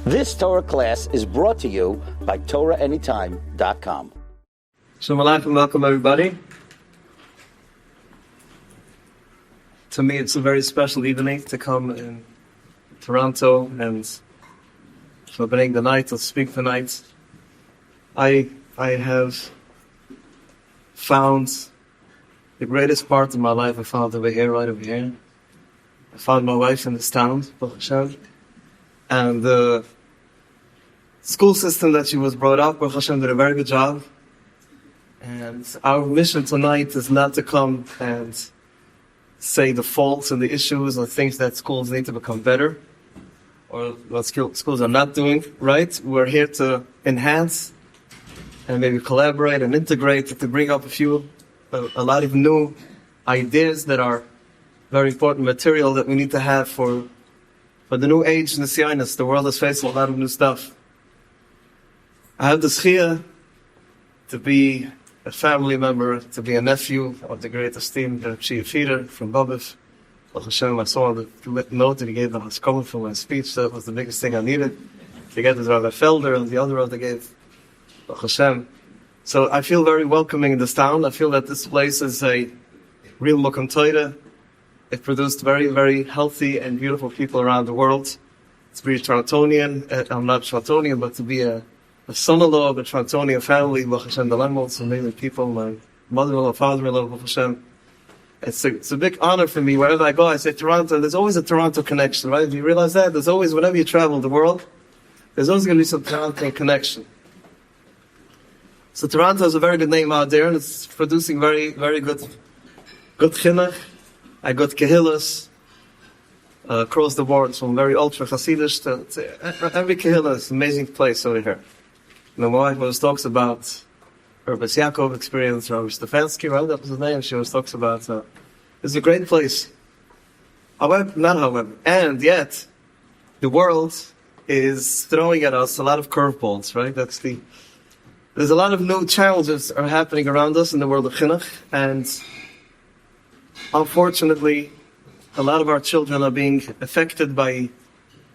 This Torah class is brought to you by TorahAnytime.com. Shalom Aleichem, welcome everybody. To me, it's a very special evening to come in Toronto and to bring the night, to speak tonight. I have found the greatest part of my life. I found over here, right over here. I found my wife in this town, Baruch Hashem. And the school system that she was brought up, Baruch Hashem, did a very good job. And our mission tonight is not to come and say the faults and the issues or things that schools need to become better or what schools are not doing right. We're here to enhance and maybe collaborate and integrate to bring up a lot of new ideas that are very important material that we need to have for the new age in the Zionist. The world is facing a lot of new stuff. I have the schia to be a family member, to be a nephew of the great esteemed Chief Feeder from Babiv. Baruch Hashem, I saw the note that he gave the Haskoma for my speech. That was the biggest thing I needed. Together with Rabbi Felder and the other Rabbi gave. Baruch Hashem. So I feel very welcoming in this town. I feel that this place is a real Mokum Torah. It produced very, very healthy and beautiful people around the world. To be a Torontonian, I'm not Torontonian, but to be a son-in-law of a Torontonian family, Baruch Hashem, the Langmolds, amazing people, my mother-in-law, father-in-law, Baruch Hashem. It's a big honor for me. Wherever I go, I say Toronto. There's always a Toronto connection, right? Do you realize that? There's always, whenever you travel the world, there's always going to be some Toronto connection. So Toronto has a very good name out there, and it's producing very, very good chinuch. I got kehillas across the board, from very ultra Hasidish to every kehillah. It's an amazing place over here. My wife always talks about her Bas Yaakov experience, Rabbi Stefanski, right? That was his name. She always talks about it's a great place. However, and yet the world is throwing at us a lot of curveballs, right? There's a lot of new challenges are happening around us in the world of chinuch, and unfortunately, a lot of our children are being affected by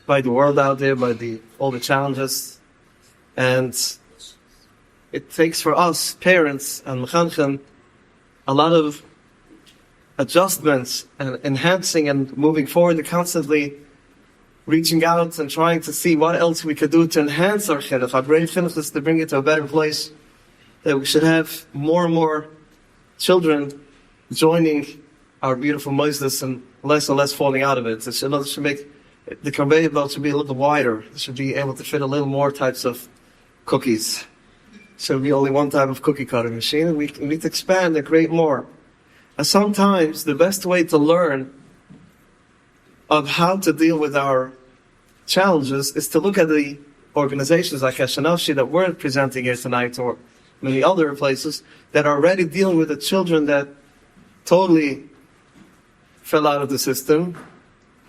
the world out there, by all the challenges. And it takes for us, parents and mechanchen, a lot of adjustments and enhancing and moving forward, and constantly reaching out and trying to see what else we could do to enhance our chinuch. Our great chinuch is to bring it to a better place, that we should have more and more children joining our beautiful Moses and less falling out of it. It should make the conveyor belt should be a little wider. It should be able to fit a little more types of cookies. It should be only one type of cookie cutting machine, and we need to expand and create more. And sometimes the best way to learn of how to deal with our challenges is to look at the organizations like Chinuch that we're presenting here tonight, or many other places that are already dealing with the children that totally fell out of the system,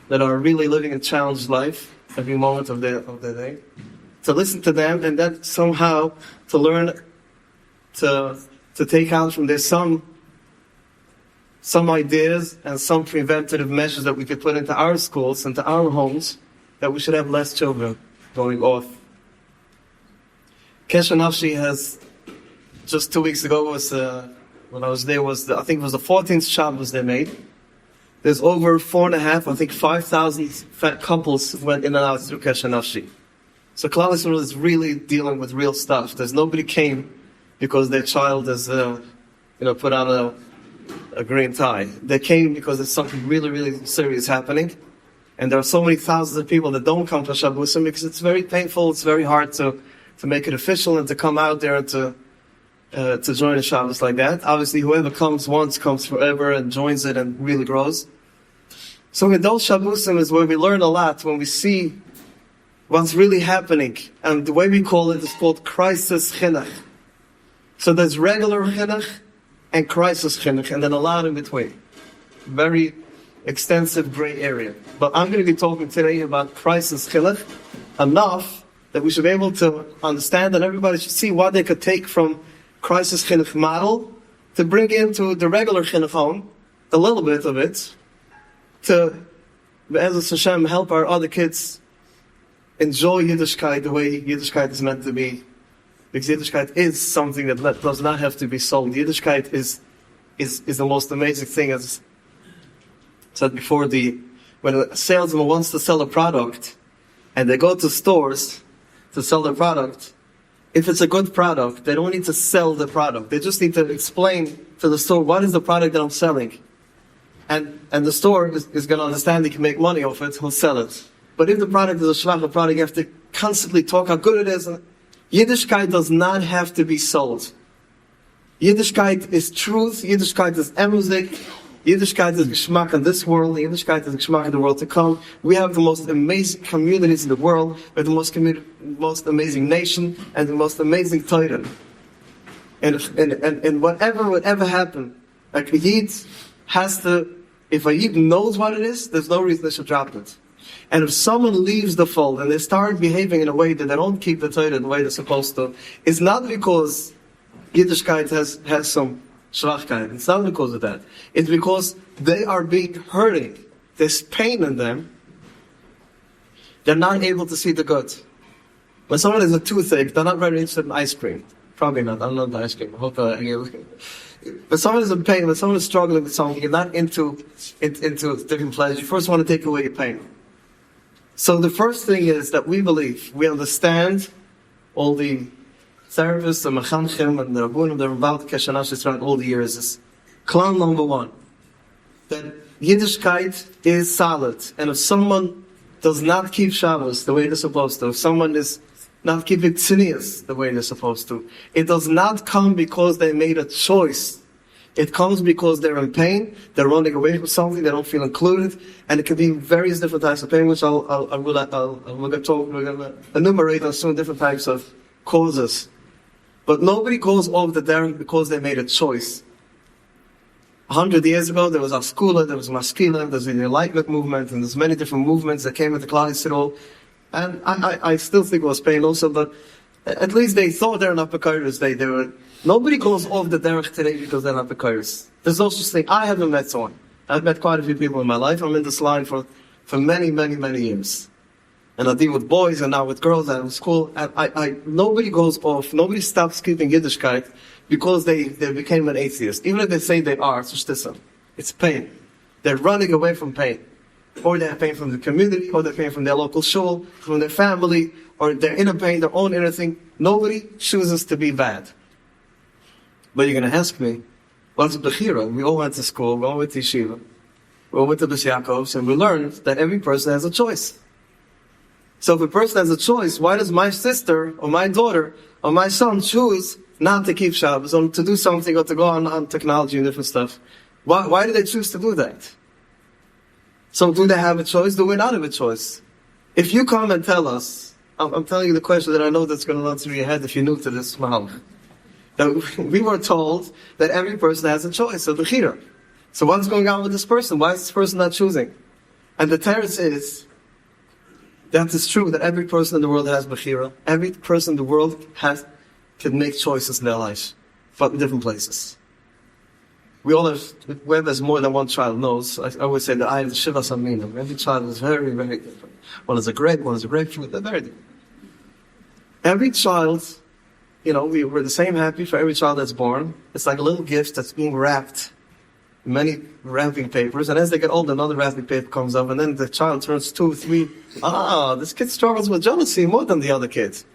that are really living a challenged life every moment of their day. To listen to them, and then somehow to learn to take out from there some ideas and some preventative measures that we could put into our schools, into our homes, that we should have less children going off. Kesha Nafshi has, just 2 weeks ago, when I was there, I think it was the 14th Shabbos they made. There's over 5,000 couples went in and out through Kesha Nafshi. So Klal Yisrael is really dealing with real stuff. There's nobody came because their child is, put on a green tie. They came because there's something really, really serious happening. And there are so many thousands of people that don't come to Shabbosim because it's very painful. It's very hard to make it official and to come out there and to join a Shabbos like that. Obviously, whoever comes once comes forever and joins it and really grows. So in those Shabbosim is where we learn a lot, when we see what's really happening. And the way we call it is called Crisis Chinuch. So there's regular Chinuch and Crisis Chinuch, and then a lot in between. Very extensive gray area. But I'm going to be talking today about Crisis Chinuch, enough that we should be able to understand, and everybody should see what they could take from Crisis Chinuch model to bring into the regular Chinuch home, a little bit of it, to, Be'ezus Hashem, help our other kids enjoy Yiddishkeit the way Yiddishkeit is meant to be. Because Yiddishkeit is something that does not have to be sold. Yiddishkeit is the most amazing thing. As I said before, when a salesman wants to sell a product, and they go to stores to sell their product, if it's a good product, they don't need to sell the product. They just need to explain to the store, what is the product that I'm selling? And the store is going to understand he can make money off it, he'll sell it. But if the product is a shvacha product, you have to constantly talk how good it is. Yiddishkeit does not have to be sold. Yiddishkeit is truth, Yiddishkeit is emuzik, Yiddishkeit is geschmack in this world, Yiddishkeit is geschmack in the world to come. We have the most amazing communities in the world, we have the most amazing nation, and the most amazing Torah. And whatever would ever happen, like a Yid has to, if a Yid knows what it is, there's no reason they should drop it. And if someone leaves the fold and they start behaving in a way that they don't keep the Torah the way they're supposed to, it's not because Yiddishkeit has some Shlachkeit. It's not because of that. It's because they are being hurting. There's pain in them. They're not able to see the good. When someone has a toothache, they're not very interested in ice cream. Probably not. I don't love ice cream. I hope when someone is in pain, when someone is struggling with something, you're not into different pleasures. You first want to take away your pain. So the first thing is that we believe, we understand all the therapists, the mechanchim, and the rabbunim, the Rabbal Keshanash throughout all the years is klal number one, that Yiddishkeit is solid. And if someone does not keep Shabbos the way they're supposed to, if someone is not keeping tznius the way they're supposed to, it does not come because they made a choice. It comes because they're in pain, they're running away from something, they don't feel included, and it can be various different types of pain, which we're going to enumerate on soon, different types of causes. But nobody goes off the derech because they made a choice. 100 years ago, there was Askula, there was Maskila, there's the Enlightenment movement, and there's many different movements that came into Klal Yisrael. And I still think it was pain also, but at least they thought they're not Pekaris. They were. Nobody goes off the derech today because they're not Pekaris. There's no such thing. I haven't met someone. I've met quite a few people in my life. I'm in this line for many, many, many years. And I deal with boys and now with girls and with school. And nobody goes off, nobody stops keeping Yiddishkeit because they became an atheist. Even if they say they are, it's pain. They're running away from pain. Or they have pain from the community, or they have pain from their local shul, from their family, or their inner pain, their own inner thing. Nobody chooses to be bad. But you're going to ask me, what's Bechira? We all went to school, we all went to yeshiva, we all went to Bais Yaakov's, and we learned that every person has a choice. So if a person has a choice, why does my sister, or my daughter, or my son choose not to keep Shabbos, or to do something, or to go on technology and different stuff? Why do they choose to do that? So do they have a choice? Do we not have a choice? If you come and tell us, I'm telling you the question that I know that's going to run through your head if you're new to this mahal. That we were told that every person has a choice, so the Bechira. So what's going on with this person? Why is this person not choosing? And the teretz is, that is true, that every person in the world has Bechira. Every person in the world can make choices in their life, but in different places. We all have, whoever has more than one child knows, I always say that I have the Shiva Samina. Every child is very, very different. One is a grape, one is a grapefruit, they're very different. Every child, we're the same happy for every child that's born. It's like a little gift that's being wrapped in many wrapping papers, and as they get older, another wrapping paper comes up, and then the child turns 2, 3. This kid struggles with jealousy more than the other kids.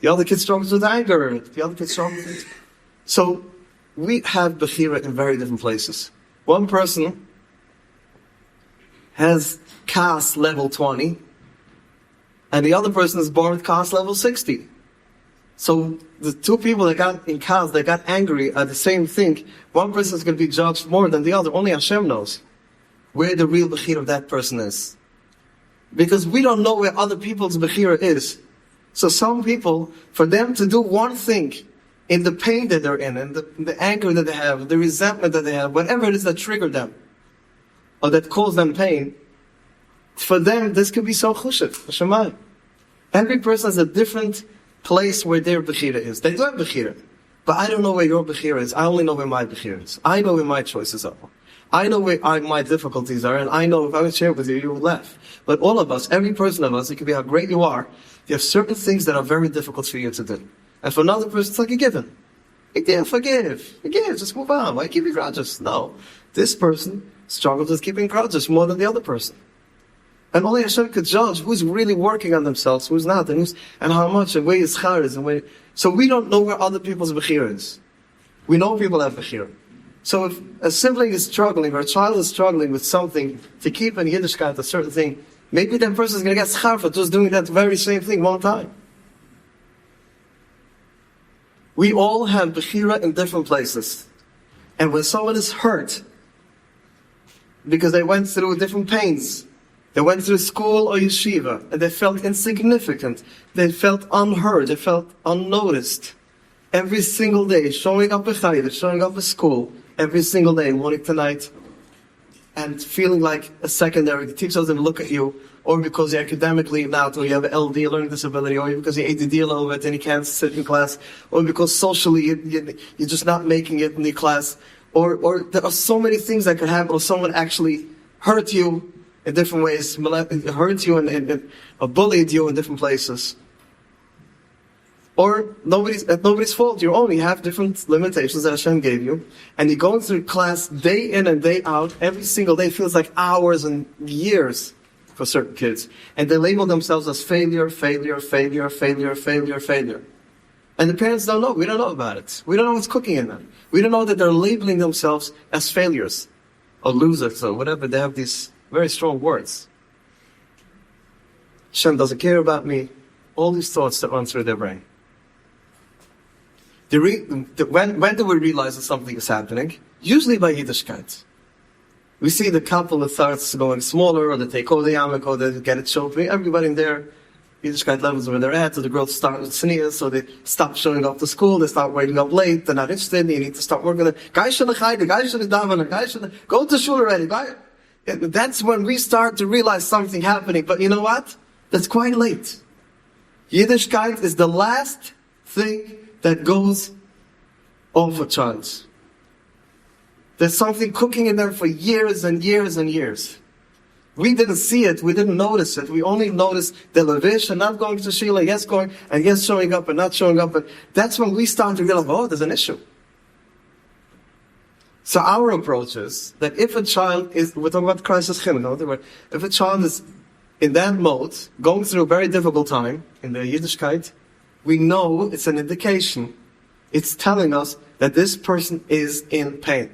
The other kid struggles with anger. The other kid struggles with... So, we have Bechira in very different places. One person has Kas level 20, and the other person is born with Kas level 60. So the two people that got in Kas, that got angry at the same thing, one person is going to be judged more than the other. Only Hashem knows where the real Bechira of that person is. Because we don't know where other people's Bechira is. So some people, for them to do one thing, in the pain that they're in, and the anger that they have, the resentment that they have, whatever it is that triggered them, or that caused them pain, for them, this could be so chushet, Shemai. Every person has a different place where their Bechira is. They do have Bechira, but I don't know where your Bechira is. I only know where my Bechira is. I know where my choices are. I know where my difficulties are, and I know if I would share with you, you would laugh. But all of us, every person of us, it could be how great you are, you have certain things that are very difficult for you to do. And for another person, it's like a given. Forgive, just move on. Why keep grudges? No. This person struggles with keeping grudges more than the other person. And only Hashem could judge who's really working on themselves, who's not, and how much, and where his schar is, and where. So we don't know where other people's bechira is. We know people have bechira. So if a sibling is struggling, or a child is struggling with something, to keep in Yiddishkeit a certain thing, maybe that person is going to get schar for just doing that very same thing one time. We all have bechira in different places. And when someone is hurt, because they went through different pains, they went through school or yeshiva, and they felt insignificant, they felt unheard, they felt unnoticed. Every single day, showing up at chayda, showing up at school, every single day, morning to night, and feeling like a secondary. The teacher doesn't look at you, or because you're academically not, or you have an LD, learning disability, or because you ADD a little bit and you can't sit in class, or because socially you're just not making it in the class, or there are so many things that could happen, or someone actually hurt you in different ways, hurt you and bullied you in different places. Or nobody's fault. You only have different limitations that Hashem gave you. And you're going through class day in and day out. Every single day feels like hours and years for certain kids. And they label themselves as failure. And the parents don't know. We don't know about it. We don't know what's cooking in them. We don't know that they're labeling themselves as failures or losers or whatever. They have these very strong words. Hashem doesn't care about me. All these thoughts that run through their brain. When do we realize that something is happening? Usually by Yiddishkeit. We see the couple that starts going smaller, or they take over the yamak, or they get it children. Everybody in their Yiddishkeit levels where they're at, so the girls start with sneers, so they stop showing up to school, they start waking up late, they're not interested, you need to start working. Guys should go to shul already. That's when we start to realize something happening. But you know what? That's quite late. Yiddishkeit is the last thing that goes off a child. There's something cooking in there for years and years and years. We didn't see it, we didn't notice it. We only noticed the levish and not going to Sheila, yes going, and yes showing up and not showing up. And that's when we start to realize, oh, there's an issue. So our approach is that if a child is, we're talking about crisis chinuch, if a child is in that mode, going through a very difficult time in the Yiddishkeit, we know it's an indication. It's telling us that this person is in pain.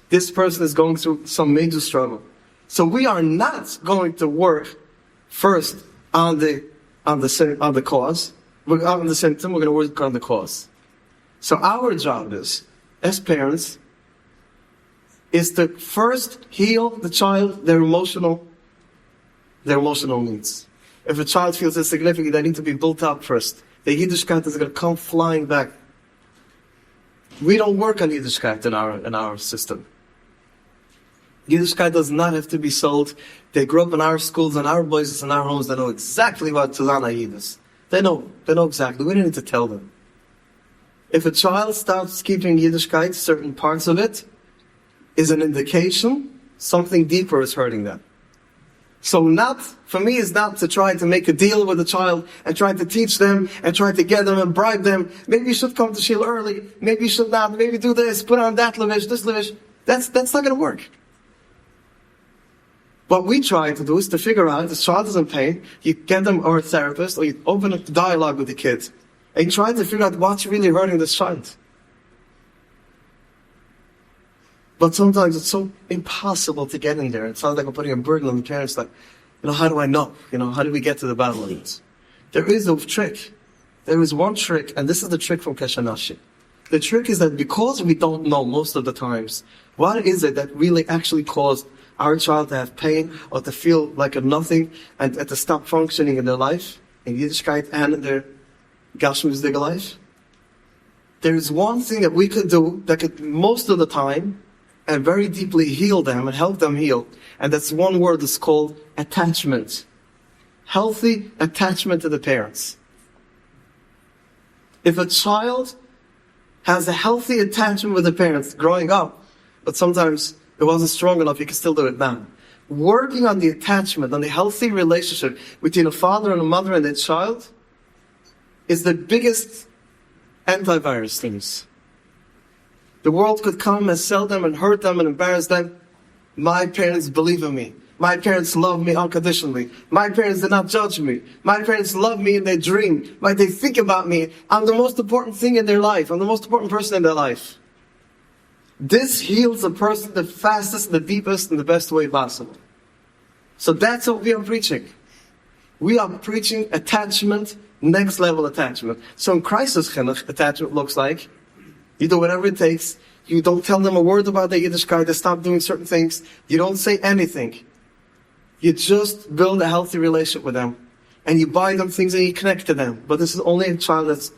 This person is going through some major struggle. So we are not going to work first on the cause. We're on the symptom. We're going to work on the cause. So our job is, as parents, is to first heal the child their emotional needs. If a child feels insignificant, they need to be built up first. The Yiddishkeit is going to come flying back. We don't work on Yiddishkeit in our system. Yiddishkeit does not have to be sold. They grew up in our schools and our boys in our homes. They know exactly what Tzulana Yid is. They know exactly. We don't need to tell them. If a child starts keeping Yiddishkeit, certain parts of it is an indication something deeper is hurting them. So for me, is not to try to make a deal with the child and try to teach them and try to get them and bribe them. Maybe you should come to Shil early. Maybe you should not. Maybe do this, put on that levish, this levish. That's not going to work. What we try to do is to figure out if the child is in pain, you get them or a therapist, or you open up the dialogue with the kid. And you try to figure out what's really hurting this child. But sometimes it's so impossible to get in there. It sounds like I'm putting a burden on the parents, like, how do I know? How do we get to the bottom of it? There is a trick. There is one trick, and this is the trick from Keshanashi. The trick is that because we don't know most of the times, what is it that really actually caused our child to have pain or to feel like a nothing and to stop functioning in their life, in Yiddishkeit and in their Gashmisdige life? There is one thing that we could do that could most of the time and very deeply heal them and help them heal. And that's one word that's called attachment. Healthy attachment to the parents. If a child has a healthy attachment with the parents growing up, but sometimes it wasn't strong enough. You can still do it now. Working on the attachment, on the healthy relationship between a father and a mother and their child is the biggest antivirus things. The world could come and sell them and hurt them and embarrass them. My parents believe in me. My parents love me unconditionally. My parents did not judge me. My parents love me in their dream. They think about me. I'm the most important thing in their life. I'm the most important person in their life. This heals a person the fastest, the deepest, and the best way possible. So that's what we are preaching. We are preaching attachment, next level attachment. So in Crisis Chinuch, attachment looks like you do whatever it takes. You don't tell them a word about their Yiddishkeit. They stop doing certain things. You don't say anything. You just build a healthy relationship with them. And you buy them things and you connect to them. But this is only a child that's,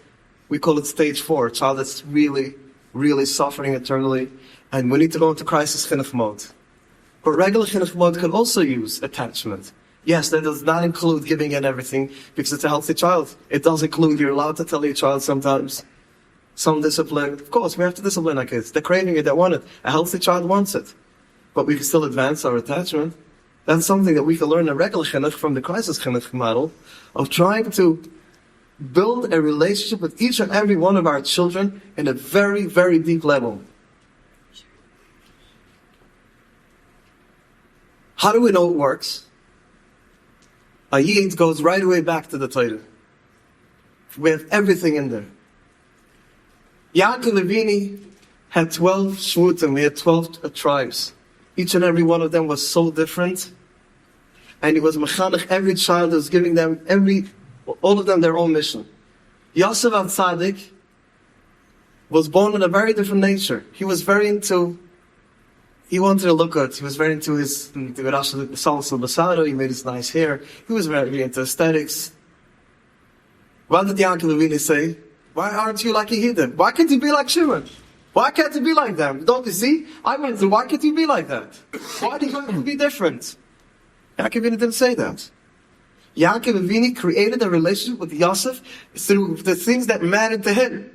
we call it stage 4, a child that's really, really suffering eternally. And we need to go into Crisis Chinuch mode. But regular Chinuch mode can also use attachment. Yes, that does not include giving in everything because it's a healthy child. It does include, you're allowed to tell your child sometimes some discipline. Of course, we have to discipline our kids. They're craving it, they want it. A healthy child wants it. But we can still advance our attachment. That's something that we can learn in regular Chinuch from the Crisis Chinuch model of trying to build a relationship with each and every one of our children in a very, very deep level. How do we know it works? A Yid goes right away back to the Torah. We have everything in there. Yaakov Avinu had 12 shvutim. We had 12 tribes. Each and every one of them was so different. And he was mechanech every child, was giving them all of them their own mission. Yosef HaTzadik was born in a very different nature. He was very into, he wanted to look good. He was very into his salsa basaro. He made his nice hair. He was very into aesthetics. What did Yaakov Avinu say? Why aren't you like a Yidden? Why can't you be like Shimon? Why can't you be like them? Don't you see? I went through, why can't you be like that? Why do you have to be different? Yaakov Avinu didn't say that. Yaakov Avinu created a relationship with Yosef through the things that mattered to him.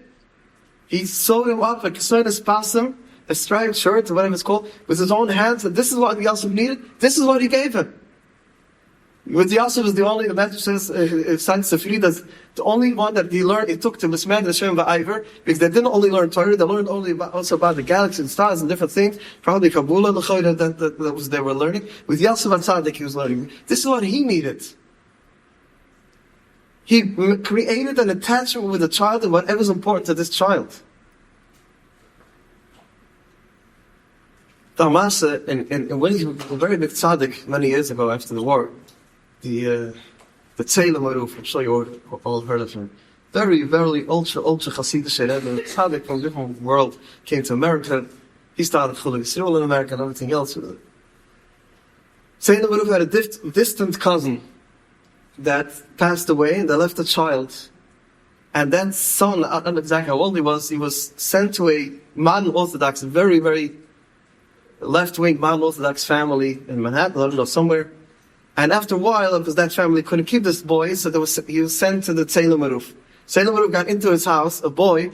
He sewed him up, like sewed his pasim, a striped shirt, or whatever it's called, with his own hands, and this is what Yosef needed, this is what he gave him. With Yosef is the only, the Master says, Safiri, that's the only one that he learned, he took to Mismad Hashem Va'ayver, because they didn't only learn Torah, they learned also about the galaxies and stars and different things, probably Kabbalah, that was they were learning. With Yosef HaTzadik he was learning. This is what he needed. He created an attachment with the child and whatever's important to this child. Tamasa, and when he was a very big tzaddik many years ago after the war, the Tzelem Aruf, I'm sure you all heard of him. Very, very ultra Hasidic the tzaddik from a different world came to America. He started Chulei Yisrael in America and everything else. Tzelem Aruf had a distant cousin that passed away and they left a child. And that son, I don't know exactly how old he was sent to a modern Orthodox, very, very left-wing modern Orthodox family in Manhattan, I don't know, somewhere. And after a while, because that family couldn't keep this boy, so he was sent to the Tzelem Aruf. Tzelem Aruf got into his house, a boy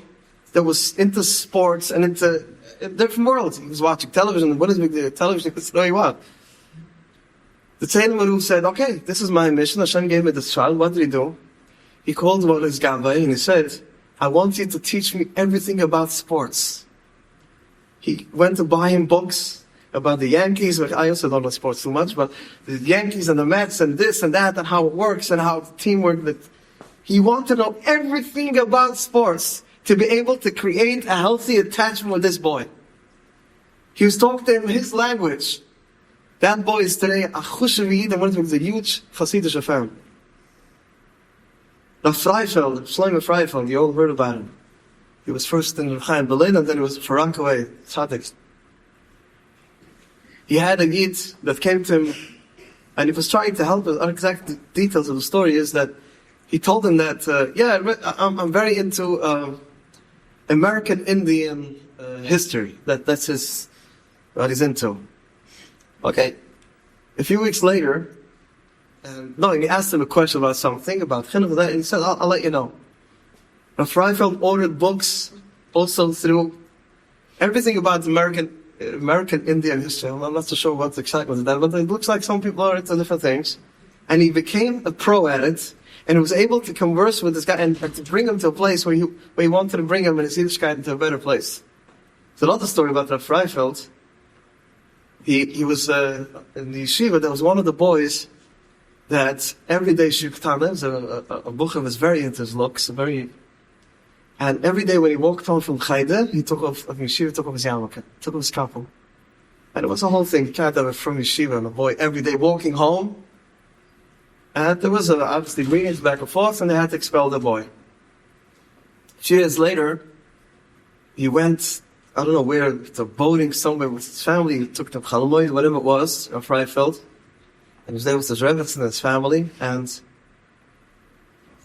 that was into sports and into a different world. He was watching television. What is the television? He said, no, he was. The Tzelem Aruf said, okay, this is my mission. Hashem gave me this child. What did he do? He called one of his gavai and he said, I want you to teach me everything about sports. He went to buy him books about the Yankees, which I also don't know sports too much, but the Yankees and the Mets and this and that and how it works and how teamwork. He wanted to know everything about sports to be able to create a healthy attachment with this boy. He was talking to him in his language. That boy is today a Chushavid and one of a huge Hasidic family. Now Freifeld, Shlomo Freifeld, you all heard about him. He was first in Chaim Berlin and then he was far away, Tzaddik. He had a Yid that came to him and he was trying to help us. Unexact details of the story is that he told him that, I'm very into American Indian history. That's what he's into. Okay. A few weeks later, he asked him a question about something, about Chinuch, and he said, I'll let you know. Now, Freifeld ordered books also through everything about American American Indian history. I'm not so sure what the excitement of that, but it looks like some people are into different things. And he became a pro at it, and he was able to converse with this guy and to bring him to a place where he wanted to bring him and his Yiddishkeit into a better place. There's another story about Rav Freifeld. He was in the yeshiva. There was one of the boys that every day Shuktan, was a bucher, was very into his looks, and every day when he walked home from Chayde, he took off yeshiva, took off his yarmulke, took off his kapel. And it was a whole thing. You can't have it from yeshiva and a boy every day walking home. And there was obviously meetings back and forth, and they had to expel the boy. A few years later, he went, I don't know where, to boating somewhere with his family. He took them Chalamoy, whatever it was, of Freifeld. And he was there with his Rebbe and his family. And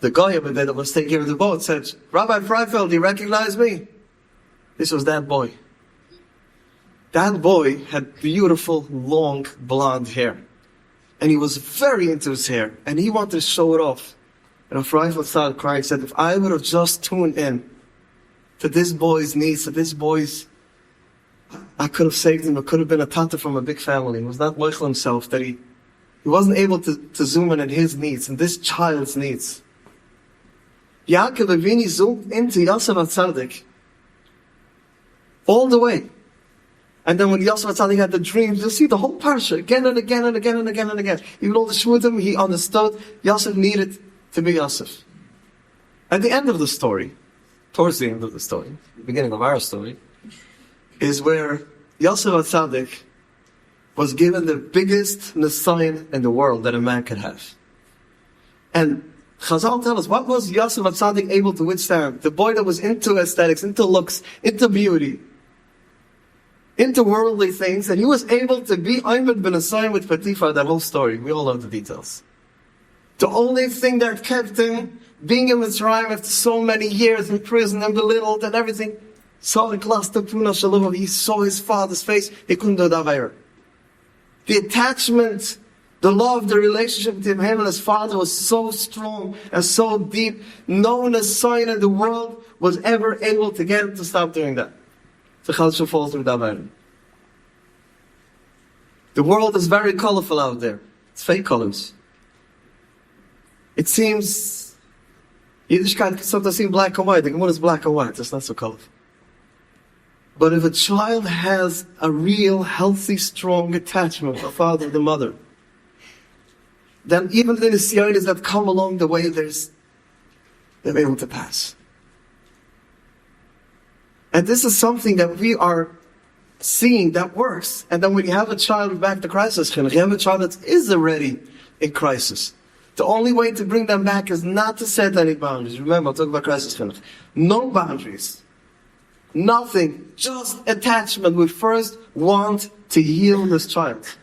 the guy over there that was taking care of the boat said, Rabbi Freifeld, do you recognize me? This was that boy. That boy had beautiful, long, blonde hair. And he was very into his hair. And he wanted to show it off. And Freifeld started crying and said, if I would have just tuned in to this boy's needs, to this boy's, I could have saved him. It could have been a tata from a big family. He was not moichel himself that he wasn't able to zoom in on his needs and this child's needs. Yaakov Avini zoomed into Yosef HaTzadik all the way. And then when Yosef HaTzadik had the dreams, you'll see the whole parsha again and again and again and again and again. Even all the shvutim, he understood Yosef needed to be Yosef. At the end of the story, towards the end of the story, the beginning of our story, is where Yosef HaTzadik was given the biggest Nisayon in the world that a man could have. And Chazal tell us, what was Yosef HaTzadik able to withstand? The boy that was into aesthetics, into looks, into beauty, into worldly things, and he was able to be Ayman ben Asayim with Potiphar, that whole story. We all know the details. The only thing that kept him being in Mitzrayim after so many years in prison and belittled and everything, saw the cluster Puna Shalom, he saw his father's face, he couldn't do that. The attachment, the love, the relationship between him and his father was so strong and so deep. No Nisayon in the world was ever able to get him to stop doing that. The world is very colorful out there. It's fake colors. It seems, Yiddishkeit can sometimes seem black and white. The Gemara is black and white. It's not so colorful. But if a child has a real, healthy, strong attachment with the father and the mother, then even the nisyonos that come along the way, they're able to pass. And this is something that we are seeing that works. And then when you have a child, back to Crisis Chinuch, you have a child that is already in crisis. The only way to bring them back is not to set any boundaries. Remember, I'm talking about Crisis Chinuch. No boundaries. Nothing. Just attachment. We first want to heal this child.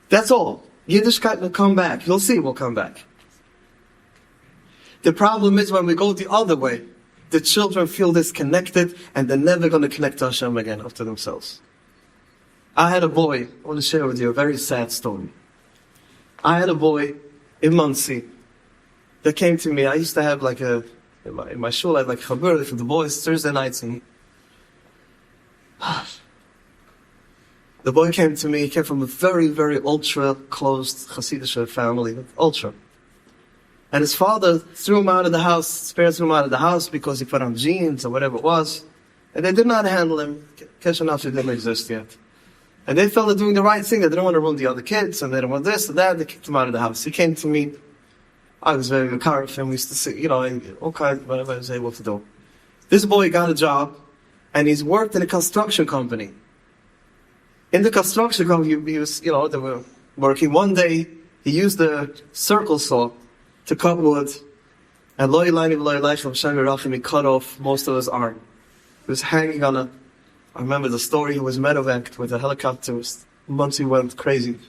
That's all. Yiddishkeit will come back. You'll see it will come back. The problem is when we go the other way, the children feel disconnected and they're never going to connect to Hashem again after themselves. I had a boy, I want to share with you a very sad story. I had a boy in Muncie that came to me. I used to have in my shul, I had chabur for the boys Thursday nights. And the boy came to me, he came from a very, very ultra-closed Hasidic family, ultra. And his father threw him out of the house, his parents threw him out of the house because he put on jeans or whatever it was. And they did not handle him. Kesher Nafshi didn't exist yet. And they felt they're doing the right thing. They didn't want to ruin the other kids, and they didn't want this and that. They kicked him out of the house. He came to me. I was very encouraged, and we used to see, all kinds of whatever I was able to do. This boy got a job, and he's worked in a construction company. In the construction company, he was, they were working. One day, he used a circle saw to cut wood, and he cut off most of his arm. He was hanging on I remember the story, he was medevaced with a helicopter. Once he went crazy. He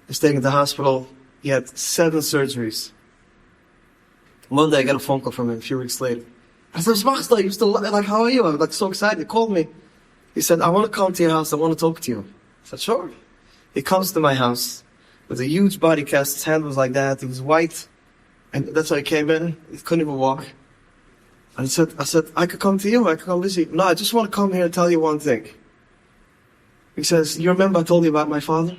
was taken to the hospital. He had 7 surgeries. One day I got a phone call from him a few weeks later. I said, you still how are you? I was so excited. He called me. He said, I want to come to your house. I want to talk to you. I said, sure. He comes to my house with a huge body cast. His hand was like that. He was white. And that's how he came in. He couldn't even walk. I said, I could come to you, I could come visit you. No, I just want to come here and tell you one thing. He says, you remember I told you about my father?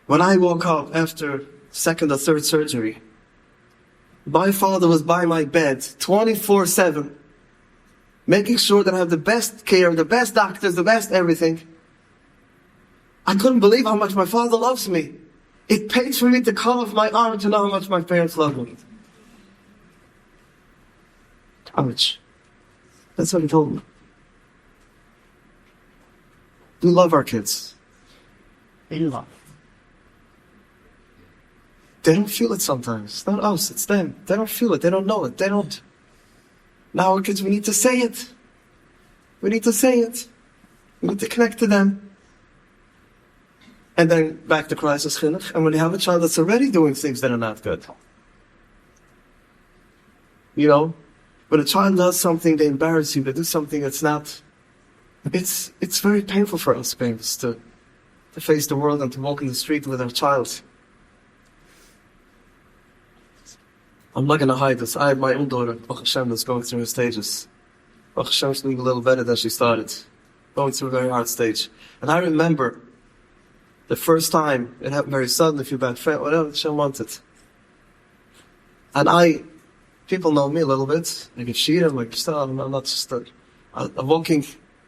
When I woke up after second or third surgery, my father was by my bed 24/7, making sure that I have the best care, the best doctors, the best everything. I couldn't believe how much my father loves me. It paid for me to come off my arm to know how much my parents love me. Ouch. That's what he told me. We love our kids. We love. They don't feel it sometimes. It's not us, it's them. They don't feel it, they don't know it, they don't. Now our kids, we need to say it. We need to say it. We need to connect to them. And then back to Crisis Chinuch. And when you have a child that's already doing things that are not good. You know, when a child does something, they embarrass you, they do something that's not, it's very painful for us parents to face the world and to walk in the street with our child. I'm not going to hide this. I have my own daughter, Baruch Hashem, that's going through her stages. Baruch Hashem's doing a little better than she started. Going through a very hard stage. And I remember the first time, it happened very sudden, if you're bad friend, whatever Hashem wanted. And people know me a little bit. I get cheated, like, I'm not just I'm walking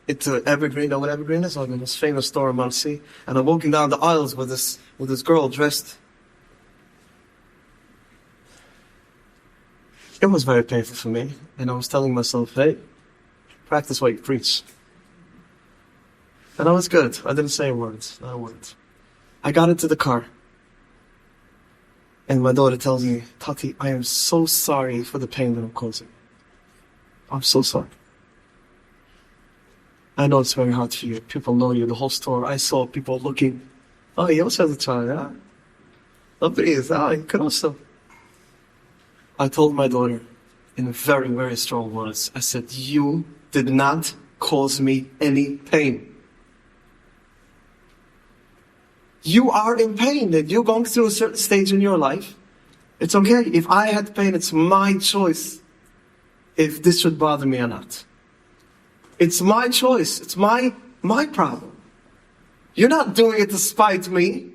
into Evergreen, you know what Evergreen is? Like the most famous store in Monsey. And I'm walking down the aisles with this girl dressed. It was very painful for me. And I was telling myself, hey, practice what you preach. And I was good. I didn't say a word. Not a word. I got into the car. And my daughter tells me, Tati, I am so sorry for the pain that I'm causing. I'm so sorry. I know it's very hard for you. People know you, the whole store. I saw people looking. Oh, he also has a child, yeah? Nobody is. You could also. I told my daughter in very, very strong words, I said, you did not cause me any pain. You are in pain, and you're going through a certain stage in your life. It's okay. If I had pain, it's my choice if this should bother me or not. It's my choice. It's my problem. You're not doing it to spite me.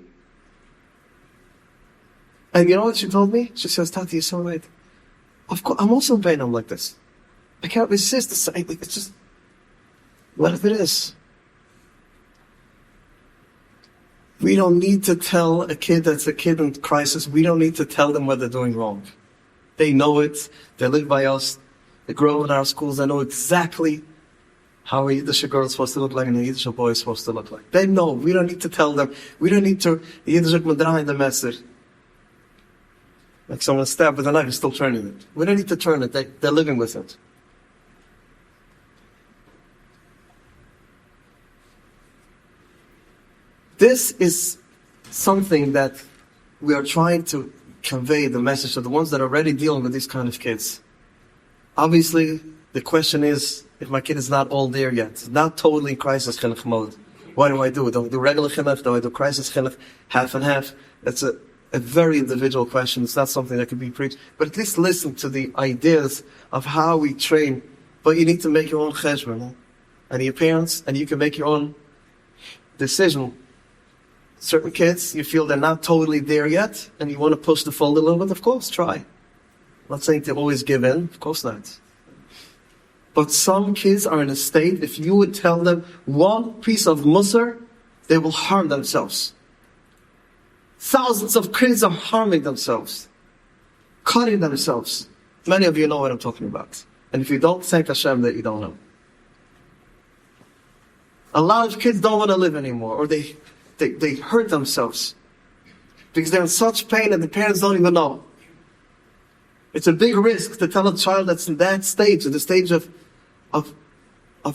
And you know what she told me? She says, Tati, you're so right. Of course, I'm also in pain. I'm like this. I can't resist the sight. It's just what if it is. We don't need to tell a kid that's a kid in crisis, we don't need to tell them what they're doing wrong. They know it. They live by us. They grow up in our schools. They know exactly how a Yiddish girl is supposed to look like and a Yiddish boy is supposed to look like. They know. We don't need to tell them. We don't need to Yiddish in the message. Like someone stabbed with a knife, is still turning it. We don't need to turn it. They're living with it. This is something that we are trying to convey the message to the ones that are already dealing with these kind of kids. Obviously, the question is, if my kid is not all there yet, it's not totally in crisis chinuch mode, what do I do? Do I do regular chinuch? Do I do crisis chinuch? Half and half? That's a very individual question. It's not something that can be preached. But at least listen to the ideas of how we train. But you need to make your own cheshbon. And your parents, and you can make your own decision. Certain kids, you feel they're not totally there yet, and you want to push the fold a little bit, of course, try. I'm not saying to always give in, of course not. But some kids are in a state, if you would tell them one piece of musar, they will harm themselves. Thousands of kids are harming themselves, cutting themselves. Many of you know what I'm talking about. And if you don't, thank Hashem that you don't know. A lot of kids don't want to live anymore, or they hurt themselves because they're in such pain and the parents don't even know. It's a big risk to tell a child that's in that stage, in the stage of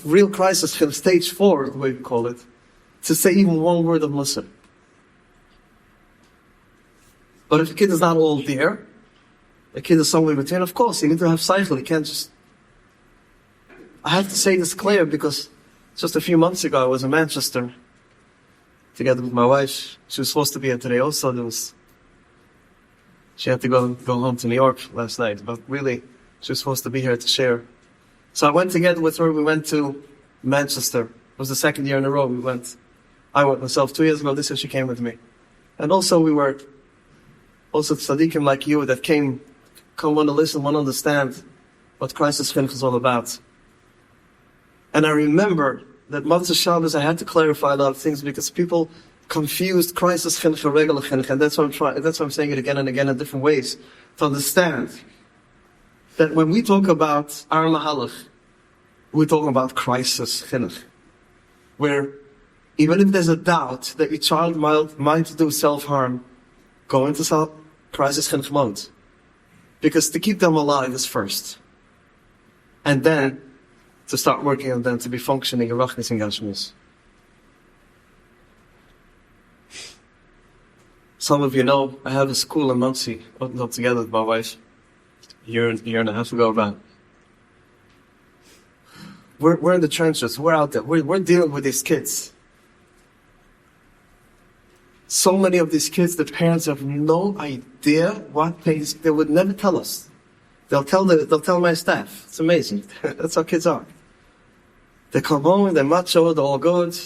real crisis, stage 4, the way we call it, to say even one word of Muslim. But if the kid is not all there, the kid is somewhere between, of course, you need to have cycle. You can't just... I have to say this clear because just a few months ago I was in Manchester together with my wife. She was supposed to be here today also. She had to go home to New York last night, but really, she was supposed to be here to share. So I went together with her. We went to Manchester. It was the second year in a row we went. I went myself 2 years ago. This year she came with me. And also we were tzaddikim like you that come want to listen, want to understand what Crisis Chinuch is all about. And I remember that Matzah Shabbos I had to clarify a lot of things because people confused Crisis Chinuch and regular Chinuch, and that's why I'm saying it again and again in different ways, to understand that when we talk about Ar Mahalach, we're talking about Crisis Chinuch, where even if there's a doubt that your child might do self-harm, go into Crisis Chinuch mode. Because to keep them alive is first. And then, to start working on them to be functioning in Rachnis and Gashmis. Some of you know, I have a school in Monsey, opened up together with my wife, a year and a half ago about. We're in the trenches, we're out there, we're dealing with these kids. So many of these kids, the parents have no idea what pays. They would never tell us. They'll tell my staff. It's amazing. That's how kids are. They come home, they're macho, they're all good.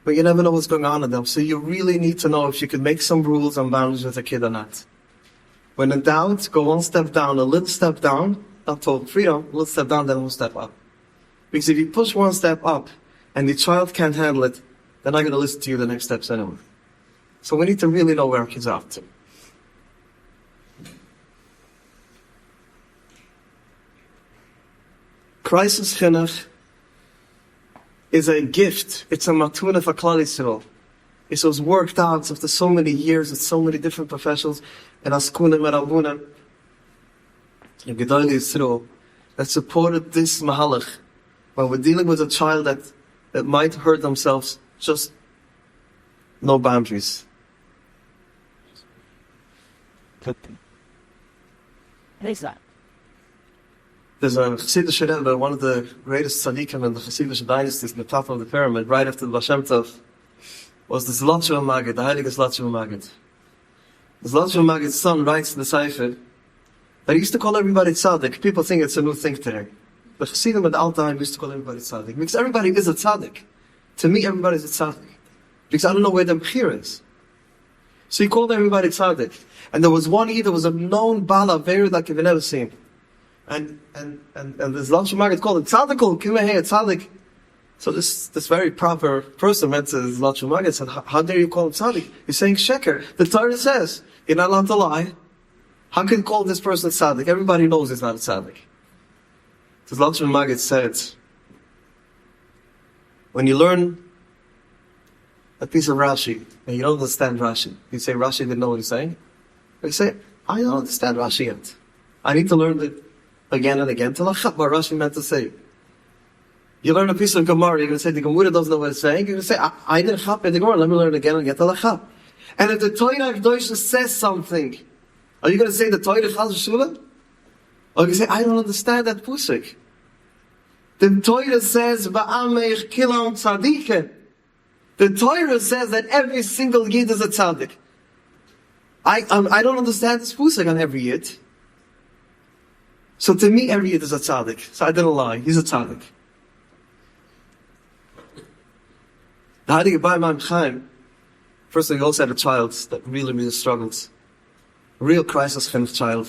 But you never know what's going on in them. So you really need to know if you can make some rules and boundaries with a kid or not. When in doubt, go one step down, a little step down, not total freedom, a little step down, then one step up. Because if you push one step up and the child can't handle it, they're not going to listen to you the next steps anyway. So we need to really know where our kids are up to. Crisis Chinuch is a gift. It's a matuna for Klal Yisrael. It was worked out after so many years with so many different professionals and Askunim and Albunim and Gedolei Yisrael that supported this mahalach. When we're dealing with a child that might hurt themselves, just no boundaries. There's a Chassidish Rebbe, one of the greatest tzaddikim in the Chassidish dynasties in the top of the pyramid, right after the Baal Shem Tov, was the Zlotchev Maggid, the Heilige Zlotchev Maggid. The Zlotchev Maggid's son writes in the Sefer that he used to call everybody tzaddik. People think it's a new thing today. The Chassidim at all time used to call everybody tzaddik. Because everybody is a tzaddik. To me, everybody is a tzaddik. Because I don't know where the Bechir is. So he called everybody tzaddik. And there was one there was a known Bala, very like you've never seen. And this Zlotchev Maggid called him Tzaddikul, come here, Tzaddik. So this very proper person went to Zlotchev Maggid and said, how dare you call him Tzaddik? He's saying Sheker. The Torah says, you're not allowed to lie. How can you call this person Tzaddik? Everybody knows he's not a Tzaddik. The Zlotchev Maggid said, when you learn a piece of Rashi, and you don't understand Rashi, you say Rashi didn't know what he's saying? You say, I don't understand Rashi yet. I need to learn it again and again till I chap what Rashi meant to say. You learn a piece of Gemara, you're going to say the Gemara doesn't know what it's saying. You're going to say, I didn't chap the Gemara, let me learn it again and get till I chap. And if the Torah Kedosha says something, are you going to say the Torah Chaz V'Shula? Or you can say, I don't understand that pusik. The Torah says, Ba'ameich kilam tzadike. The Torah says that every single yid is a tzaddik. I don't understand this pusik on every yid. So to me, every yid is a tzaddik. So I didn't lie. He's a tzaddik. The Heilige Bar Maim Chaim, first he also had a child that really struggled. A real crisis kind of child.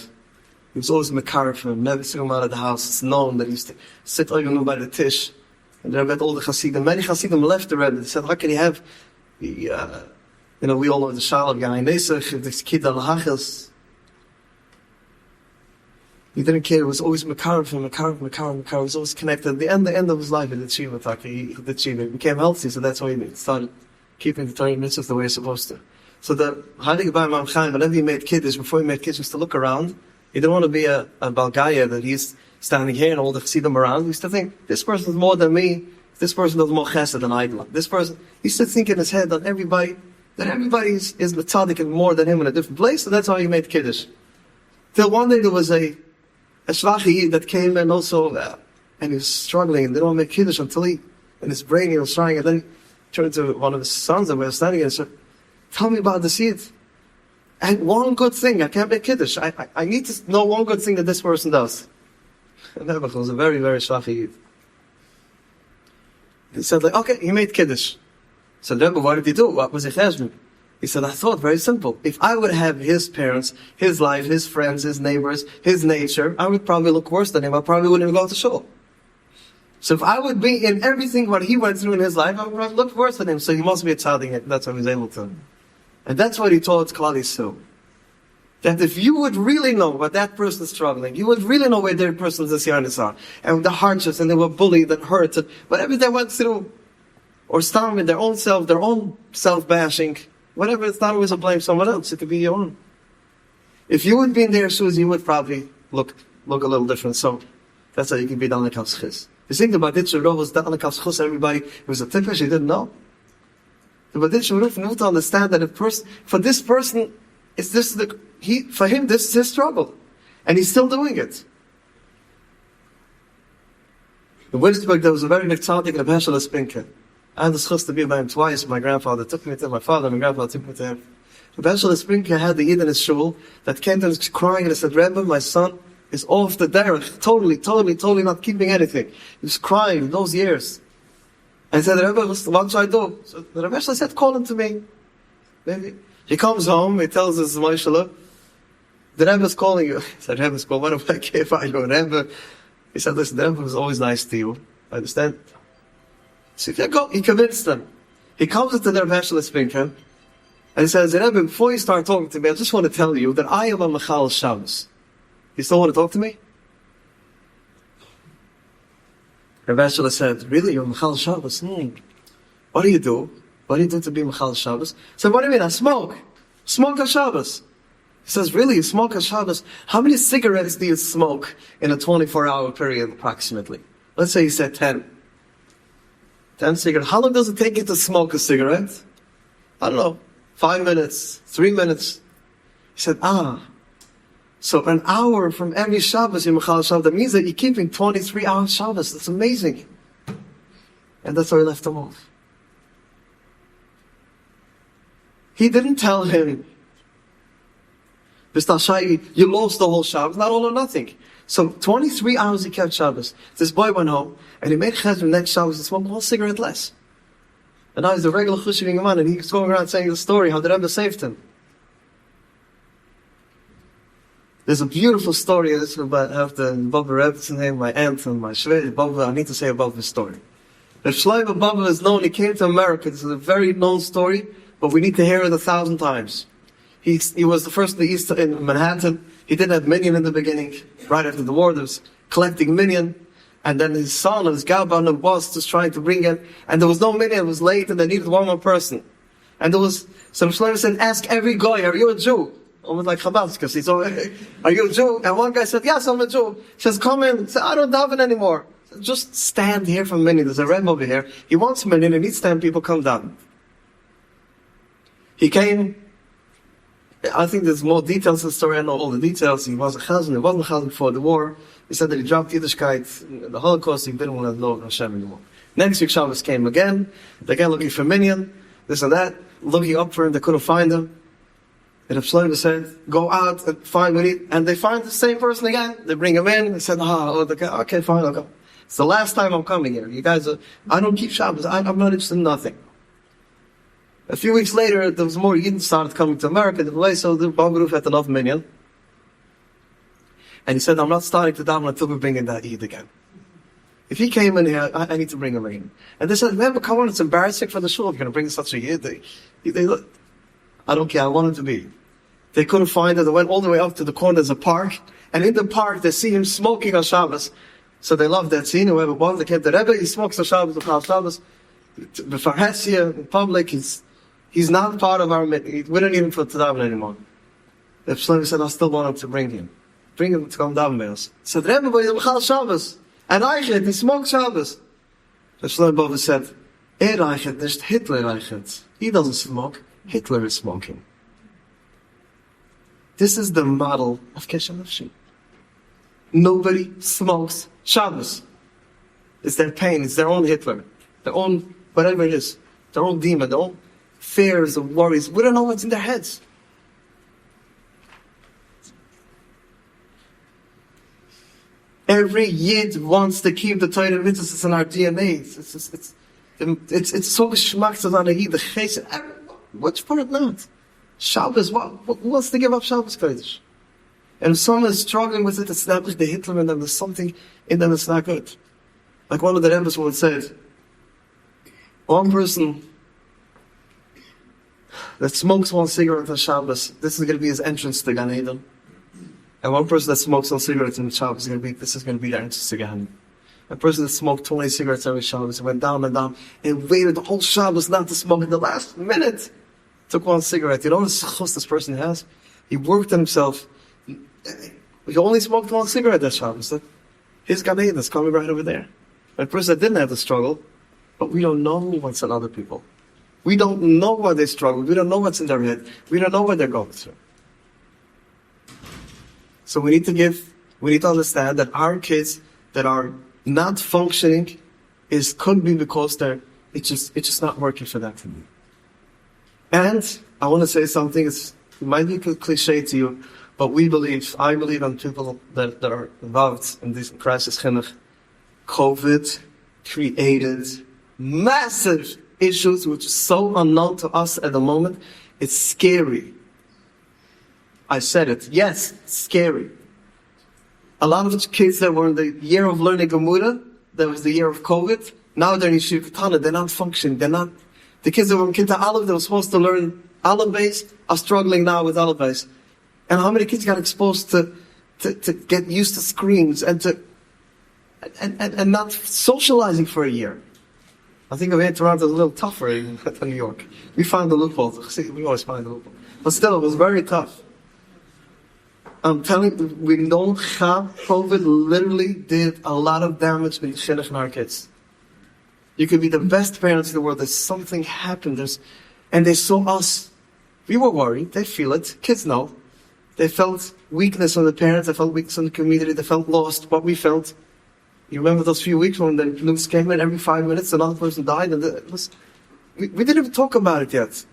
He was always mekar for him, never took him out of the house. It's known that he used to sit over by the tish. And there were all the Hasidim. Many Hasidim left the Rebbe. They said, how can he have, we all know the Shalom guy, Nesach, this kid al-Hachas. He didn't care. He was always mekar for him, mekar. He was always connected. At the end of his life, he did Shiva. He did Shiva. He became healthy, so that's why he started keeping the Torah mitzvahs the way he's supposed to. So the Heilige Bar Maim Chaim, whenever he made kiddush, before he made kiddush, he used to look around. He didn't want to be a Balgaya that he's standing here and all the Chassidim around. He used to think, this person is more than me. This person does more chesed than I do. This person, he used to think in his head that everybody is the tzaddik and more than him in a different place, so that's how he made kiddush. Till one day there was a shvachi that came in also, and he was struggling and didn't want to make kiddush until in his brain he was trying, and then he turned to one of his sons that were standing and said, tell me about the seed. And one good thing, I can't make Kiddush. I need to know one good thing that this person does. And Nebuch was a very, very shafty Yid. He said, like, okay, he made Kiddush. So Rebbe, what did he do? What was he cheshbon? He said, I thought, very simple. If I would have his parents, his life, his friends, his neighbors, his nature, I would probably look worse than him. I probably wouldn't even go to shul. So if I would be in everything what he went through in his life, I would probably look worse than him. So he must be a tzaddik. That's how he was able to. And that's what he taught Klal Yisrael. That if you would really know what that person is struggling, you would really know where their person's nisyanis are, and the hardships, and they were bullied and hurt, and whatever they went through, or starving their own self-bashing, whatever, it's not always a blame someone else, it could be your own. If you would be in their shoes, you would probably look a little different. So that's how you can be down like Schis. You think the Baditcher Rov was down like Schis, everybody, it was a tipish, he didn't know. The Baditcher Rov knew to understand that for this person, for him, this is his struggle. And he's still doing it. In Williamsburg, there was a very big tzaddik, Reb Heschel Spinker. I had the chus to be by him twice. My grandfather took me to him, my father, my grandfather took me to him. Reb Heschel Spinker had the Yid in his shul that came to him crying and he said, Rebbe, my son is off the derech, totally not keeping anything. He was crying those years. And he said, Rebbe, what should I do? So the Reb Heschel said, call him to me. Maybe. He comes home, he tells his Moshe, the Rebbe's calling you. He said, Rebbe's calling, what if I care if I go? Rebbe, he said, listen, the Rebbe was always nice to you. I understand? So if you go, he convinced them. He comes into the Rebbe Heschel Spinker, and he says, Rebbe, before you start talking to me, I just want to tell you that I am a Mechal Shabbos. You still want to talk to me? Rebbe Heschel said, really, you're Mechal Shabbos? What do you do? What do you do to be Mechal Shabbos? I said, what do you mean? I smoke. Smoke on Shabbos. He says, really, you smoke on Shabbos? How many cigarettes do you smoke in a 24-hour period, approximately? Let's say he said 10. 10 cigarettes. How long does it take you to smoke a cigarette? I don't know. 5 minutes, 3 minutes. He said, so an hour from every Shabbos in Mechal Shabbos, that means that you're keeping 23 hours Shabbos. That's amazing. And that's why he left him off. He didn't tell him, you lost the whole Shabbos, not all or nothing. So 23 hours he kept Shabbos. This boy went home, and he made chesed next Shabbos and smoked one cigarette less. And now he's a regular chushiving man, and he's going around saying the story, how the Rebbe saved him. There's a beautiful story, this is about after Baba Rebbe's name, my aunt and my shved, Baba, I need to say about this story. If Shlomo Baba is known, he came to America, this is a very known story, but we need to hear it 1,000 times. He was the first in the East in Manhattan. He didn't have minyan in the beginning. Right after the war, there was collecting minyan. And then his son, his Gabon, was just trying to bring in. And there was no minyan, it was late, and they needed one more person. And there was, so Shlomo said, ask every guy, are you a Jew? Almost like Chabad, because he said, are you a Jew? And one guy said, yes, I'm a Jew. He says, come in. He said, I don't daven anymore. Said, just stand here for minyan. There's a Rebbe over here. He wants minyan, and needs 10 people come down. He came. I think there's more details in the story. I know all the details. He was a chazan. He wasn't a chazan before the war. He said that he dropped Yiddishkeit in the Holocaust. He didn't want to know Hashem anymore. Next week Shabbos came again. They again looking for minyan, this and that, looking up for him. They couldn't find him. And Shlomo said, go out and find me. And they find the same person again. They bring him in. They said, okay, fine, I'll come. It's the last time I'm coming here. You guys I don't keep Shabbos. I'm not interested in nothing. A few weeks later, there was more Yidden started coming to America. So the Baba Ruf had enough minyan. And he said, I'm not starting to daven until we bring in that Yid again. If he came in here, I need to bring him in. And they said, remember, come on, it's embarrassing for the shul. You're going to bring such a Yid. I don't care, I want him to be. They couldn't find it. They went all the way up to the corner. There's a park. And in the park, they see him smoking on Shabbos. So they loved that scene. Whoever it was, they came to Rebbe. He smokes on Shabbos, on Shabbos. Before Hesia, in public, he's not part of our meeting. We don't need him for Tadavan anymore. The Shlomo said, I still want him to bring him. Bring him to come down with us. He said, Rebbe, but he's Mechal Shabbos. And Eichet, he smokes Shabbos. The Shlomo said, Eichet, nicht Hitler Eichet. He doesn't smoke. Hitler is smoking. This is the model of Kesher Nafshi. Nobody smokes Shabbos. It's their pain. It's their own Hitler. Their own, whatever it is. Their own demon. Their own fears and worries. We don't know what's in their heads. Every Yid wants to keep the Torah mitzvahs. It's in our DNA. It's so geschmacked on a Yid. The chesed. Which part not? Shabbos. What wants to give up Shabbos Kodesh? And if someone is struggling with it, it's not like the Hitler in them. There's something in them that's not good. Like one of the Rebbes once said, one person that smokes one cigarette on Shabbos, this is going to be his entrance to Gan Eden. And one person that smokes one cigarette on Shabbos, this is going to be their entrance to Gan. A person that smoked 20 cigarettes every Shabbos, went down and down, and waited the whole Shabbos not to smoke. In the last minute, took one cigarette. You know what chus this person has? He worked on himself. He only smoked one cigarette that Shabbos. His Gan Eden is coming right over there. A person that didn't have the struggle, but we don't know what's in other people. We don't know why they struggle. We don't know what's in their head. We don't know what they're going through. So we need to understand that our kids that are not functioning could be because it's just not working for them. And I want to say something, it might be a cliche to you, but I believe in people that are involved in this crisis chinuch. COVID created massive issues which are so unknown to us at the moment. It's scary. I said it. Yes, it's scary. A lot of the kids that were in the year of learning Gemara, that was the year of COVID, now they're in Yeshiva Katana, they're not functioning, the kids that were in Kita Aleph, they were supposed to learn Aleph Beis, are struggling now with Aleph Beis. And how many kids got exposed to get used to screens and not socializing for a year? I think over here in Toronto is a little tougher than New York. We found the loopholes. We always find the loophole. But still, it was very tough. I'm telling you, we know how COVID literally did a lot of damage with Chinuch in our kids. You could be the best parents in the world. There's something happened. And they saw us. We were worried. They feel it. Kids know. They felt weakness on the parents. They felt weakness on the community. They felt lost. What we felt. You remember those few weeks when the news came in, every 5 minutes another person died, and we didn't even talk about it yet.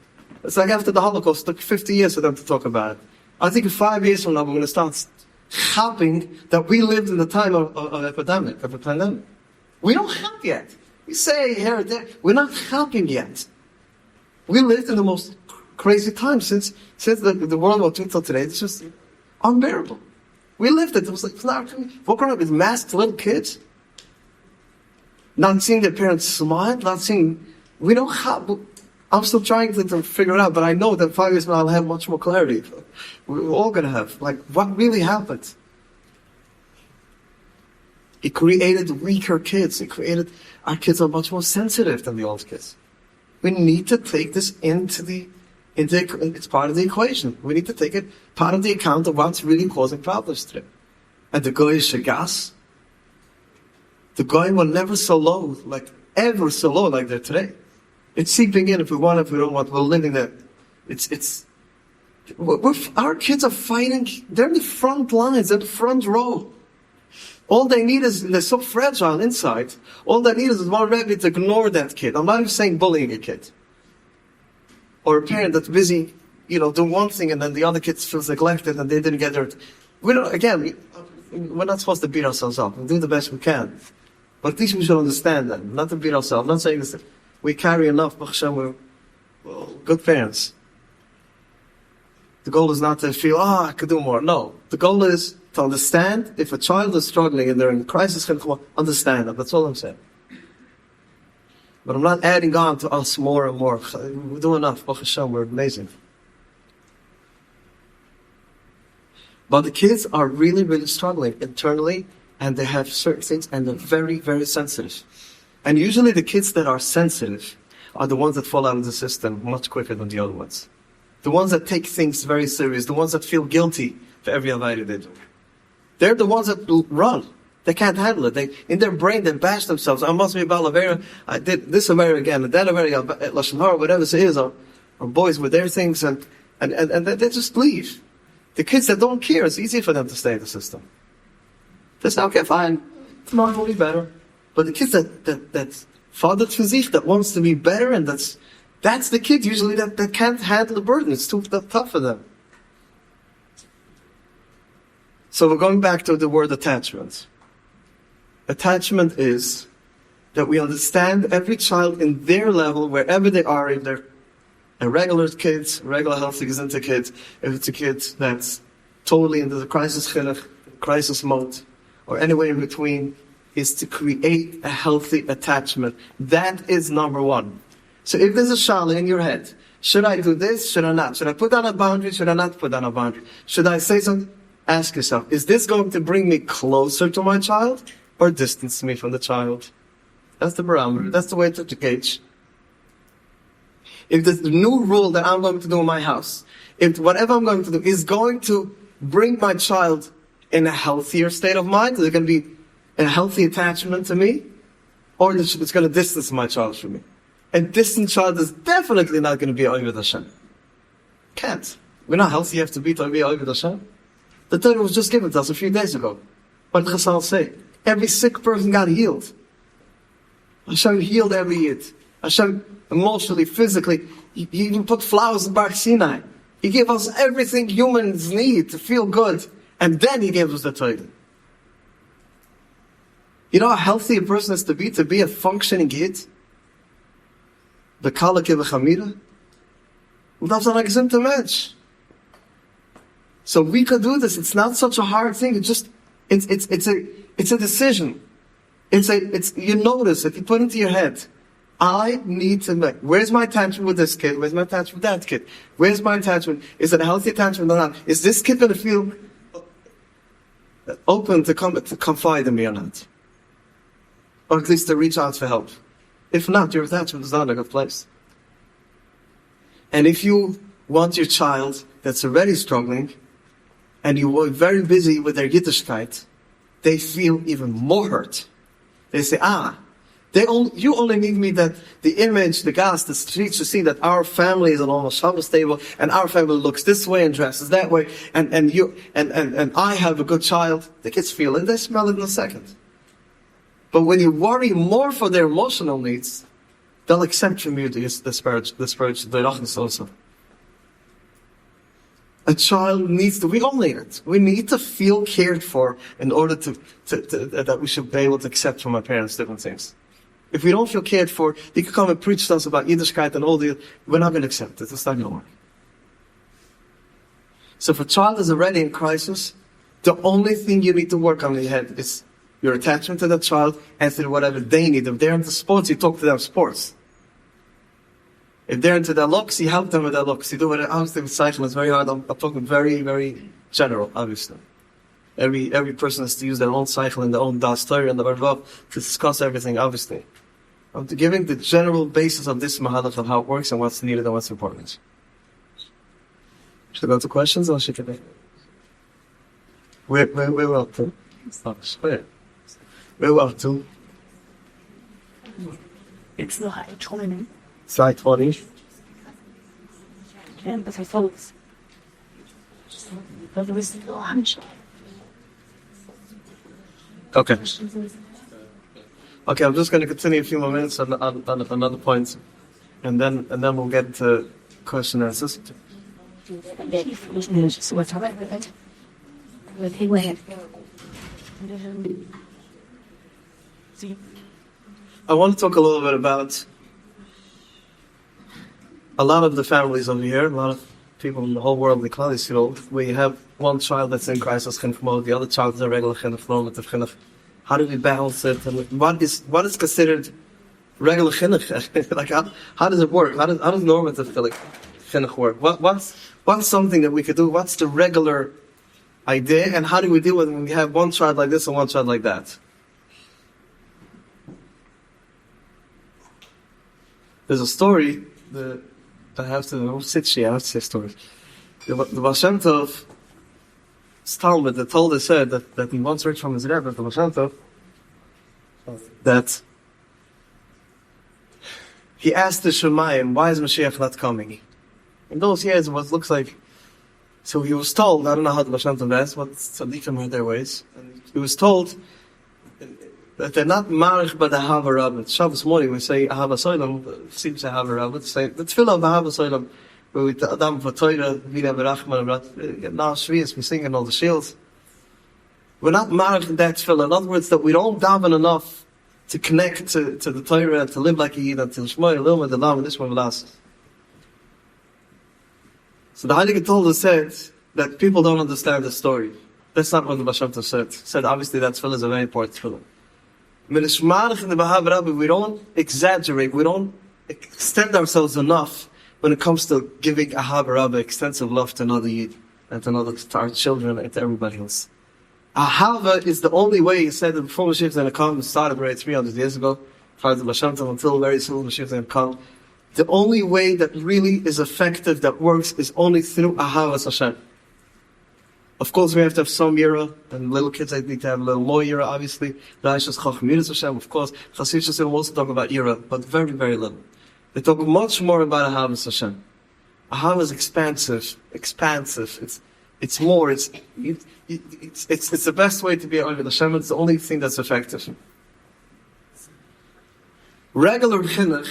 It's like after the Holocaust, it took 50 years for them to talk about it. I think 5 years from now, we're going to start shopping that we lived in the time of a pandemic. We don't have yet. We say here and there, we're not helping yet. We lived in the most crazy time since the World War II till today. It's just unbearable. We lived it. It was like, walking around with masked little kids, not seeing their parents smile, we don't have, I'm still trying to figure it out, but I know that 5 years from now I'll have much more clarity. We're all going to have, what really happened? It created weaker kids. Our kids are much more sensitive than the old kids. We need to take this it's part of the equation. We need to take it part of the account of what's really causing problems to them. And the guy is shagas. The guy was never so low, ever so low like they're today. It's seeping in if we want, if we don't want. We're living there. Our kids are fighting. They're in the front lines. They're in the front row. All they need is, they're so fragile inside. All they need is one rabbi to ignore that kid. I'm not even saying bullying a kid. Or a parent that's busy, doing one thing and then the other kid feels neglected and they didn't get their... We're not supposed to beat ourselves up. We do the best we can. But at least we should understand that. Not to beat ourselves. I'm not saying this. We carry enough. We're good parents. The goal is not to feel, I could do more. No. The goal is to understand if a child is struggling and they're in crisis, understand them. That's all I'm saying. But I'm not adding on to us more and more. We do enough. Baruch Hashem, we're amazing. But the kids are really, really struggling internally, and they have certain things, and they're very, very sensitive. And usually the kids that are sensitive are the ones that fall out of the system much quicker than the other ones. The ones that take things very serious, the ones that feel guilty for every avodah they do. They're the ones that run. They can't handle it. In their brain, they bash themselves. I must be a balavera. I did this avera again, and that avera, lashon hara, whatever it is, or boys with their things, and they just leave. The kids that don't care, it's easy for them to stay in the system. They say, okay, fine, tomorrow will be better. But the kids that father to sich, that wants to be better, and that's the kid usually that can't handle the burden. It's too tough for them. So we're going back to the word attachment. Attachment is that we understand every child in their level, wherever they are, if they're a regular kid, regular healthy Gesundheit kid, if it's a kid that's totally into the crisis chinuch, crisis mode, or anywhere in between, is to create a healthy attachment. That is number one. So if there's a shala in your head, should I do this? Should I not? Should I put down a boundary? Should I not put down a boundary? Should I say something? Ask yourself, is this going to bring me closer to my child or distance me from the child? That's the barometer. That's the way to gauge. If the new rule that I'm going to do in my house, if whatever I'm going to do is going to bring my child in a healthier state of mind, is it going to be a healthy attachment to me, or it's going to distance my child from me? A distant child is definitely not going to be Oived Hashem. Can't. We're not healthy, you have to be to be Oived Hashem. The Torah was just given to us a few days ago. What did Chazal say? Every sick person got healed. Hashem healed every Yid. Hashem emotionally, physically. He even put flowers in Bar Sinai. He gave us everything humans need to feel good. And then He gave us the Torah. You know how healthy a person has to be a functioning Yid? The Kalake v'Chamira. That's not a gesundter Mensch. So we could do this. It's not such a hard thing. It's a decision. You notice it. You put it into your head. I need to make. Where's my attachment with this kid? Where's my attachment with that kid? Where's my attachment? Is it a healthy attachment or not? Is this kid going to feel open to confide in me or not? Or at least to reach out for help. If not, your attachment is not in a good place. And if you want your child that's already struggling, and you were very busy with their Yiddishkeit, they feel even more hurt. They say, you only need me that the image, the gas, the streets to see that our family is an almost Shabbos table, and our family looks this way and dresses that way, and I have a good child. The kids feel it, they smell it in a second. But when you worry more for their emotional needs, they'll accept from you the spiritual, the Rachnis also. A child needs to, we all need it. We need to feel cared for in order that we should be able to accept from our parents different things. If we don't feel cared for, they can come and preach to us about Yiddishkeit and all the, we're not going to accept it. It's not going to work. So if a child is already in crisis, the only thing you need to work on in your head is your attachment to that child and to whatever they need. If they're into sports, you talk to them sports. If they're into their looks, you help them with their looks. You do what obviously with cycling is very hard. I'm talking very, very general, obviously. Every person has to use their own cycle and their own story and the Barvav to discuss everything, obviously. I'm giving the general basis of this mahalach of how it works and what's needed and what's important. Should I go to questions or should I? We're up to? We're up to? It's the high 20. Slide 20. And but I thought but there was the lunch. Okay. Okay, I'm just going to continue a few more minutes on another point, and then we'll get to question and answers. I want to talk a little bit about a lot of the families over here, a lot of people in the whole world, the Klaus, where you have one child that's in crisis chinuch mode, the other child is a regular chinuch, normative chinuch. How do we balance it? And what is considered regular chinuch? Like how does it work? How does normative chinuch work? What's something that we could do? What's the regular idea? And how do we deal with it when we have one child like this and one child like that? There's a story that I have to say stories. The Baal Shem Tov, Talmud, the Talmud said that he once heard from his Rebbe, the Baal Shem Tov, that he asked the Shemayim, why is Mashiach not coming? In those years, what looks like, so he was told, I don't know how the Baal Shem Tov asked, what tzaddikim had their ways, and he was told that they're not marich by the Ahava Rabbit. Shabbos morning we say Ahava Soilam, seems to Ahava Rabbit, say the tefillah of Ahava Soilam, where we Adam for Torah, Vina Berachman, now Shvius, we sing in all the shields. We're not married in that tefillah. In other words, that we don't daven enough to connect to the Torah and to live like a Yid and to Shmoy, Lilma, the Lam, and this one will last. So the Heilige Tolda said that people don't understand the story. That's not what the Baal Shem Tov said. He said, obviously, that tefillah is a very important tefillah. We don't exaggerate, we don't extend ourselves enough when it comes to giving Ahava Rabba extensive love to another Yid and to our children and to everybody else. Ahava is the only way, he said, that before Mashiach and Akam started already 300 years ago, prior to Baal Shem Tov, until very soon Mashiach and Akam, the only way that really is effective, that works, is only through Ahavas Hashem. Of course, we have to have some yira, and little kids I need to have a little more yira, obviously. Raishas Chacham Yiras Hashem, of course. Chassidish will also talk about yira, but very, very little. They talk much more about Ahavas Hashem. Ahava is expansive. It's more. It's the best way to be over Hashem. It's the only thing that's effective. Regular chinuch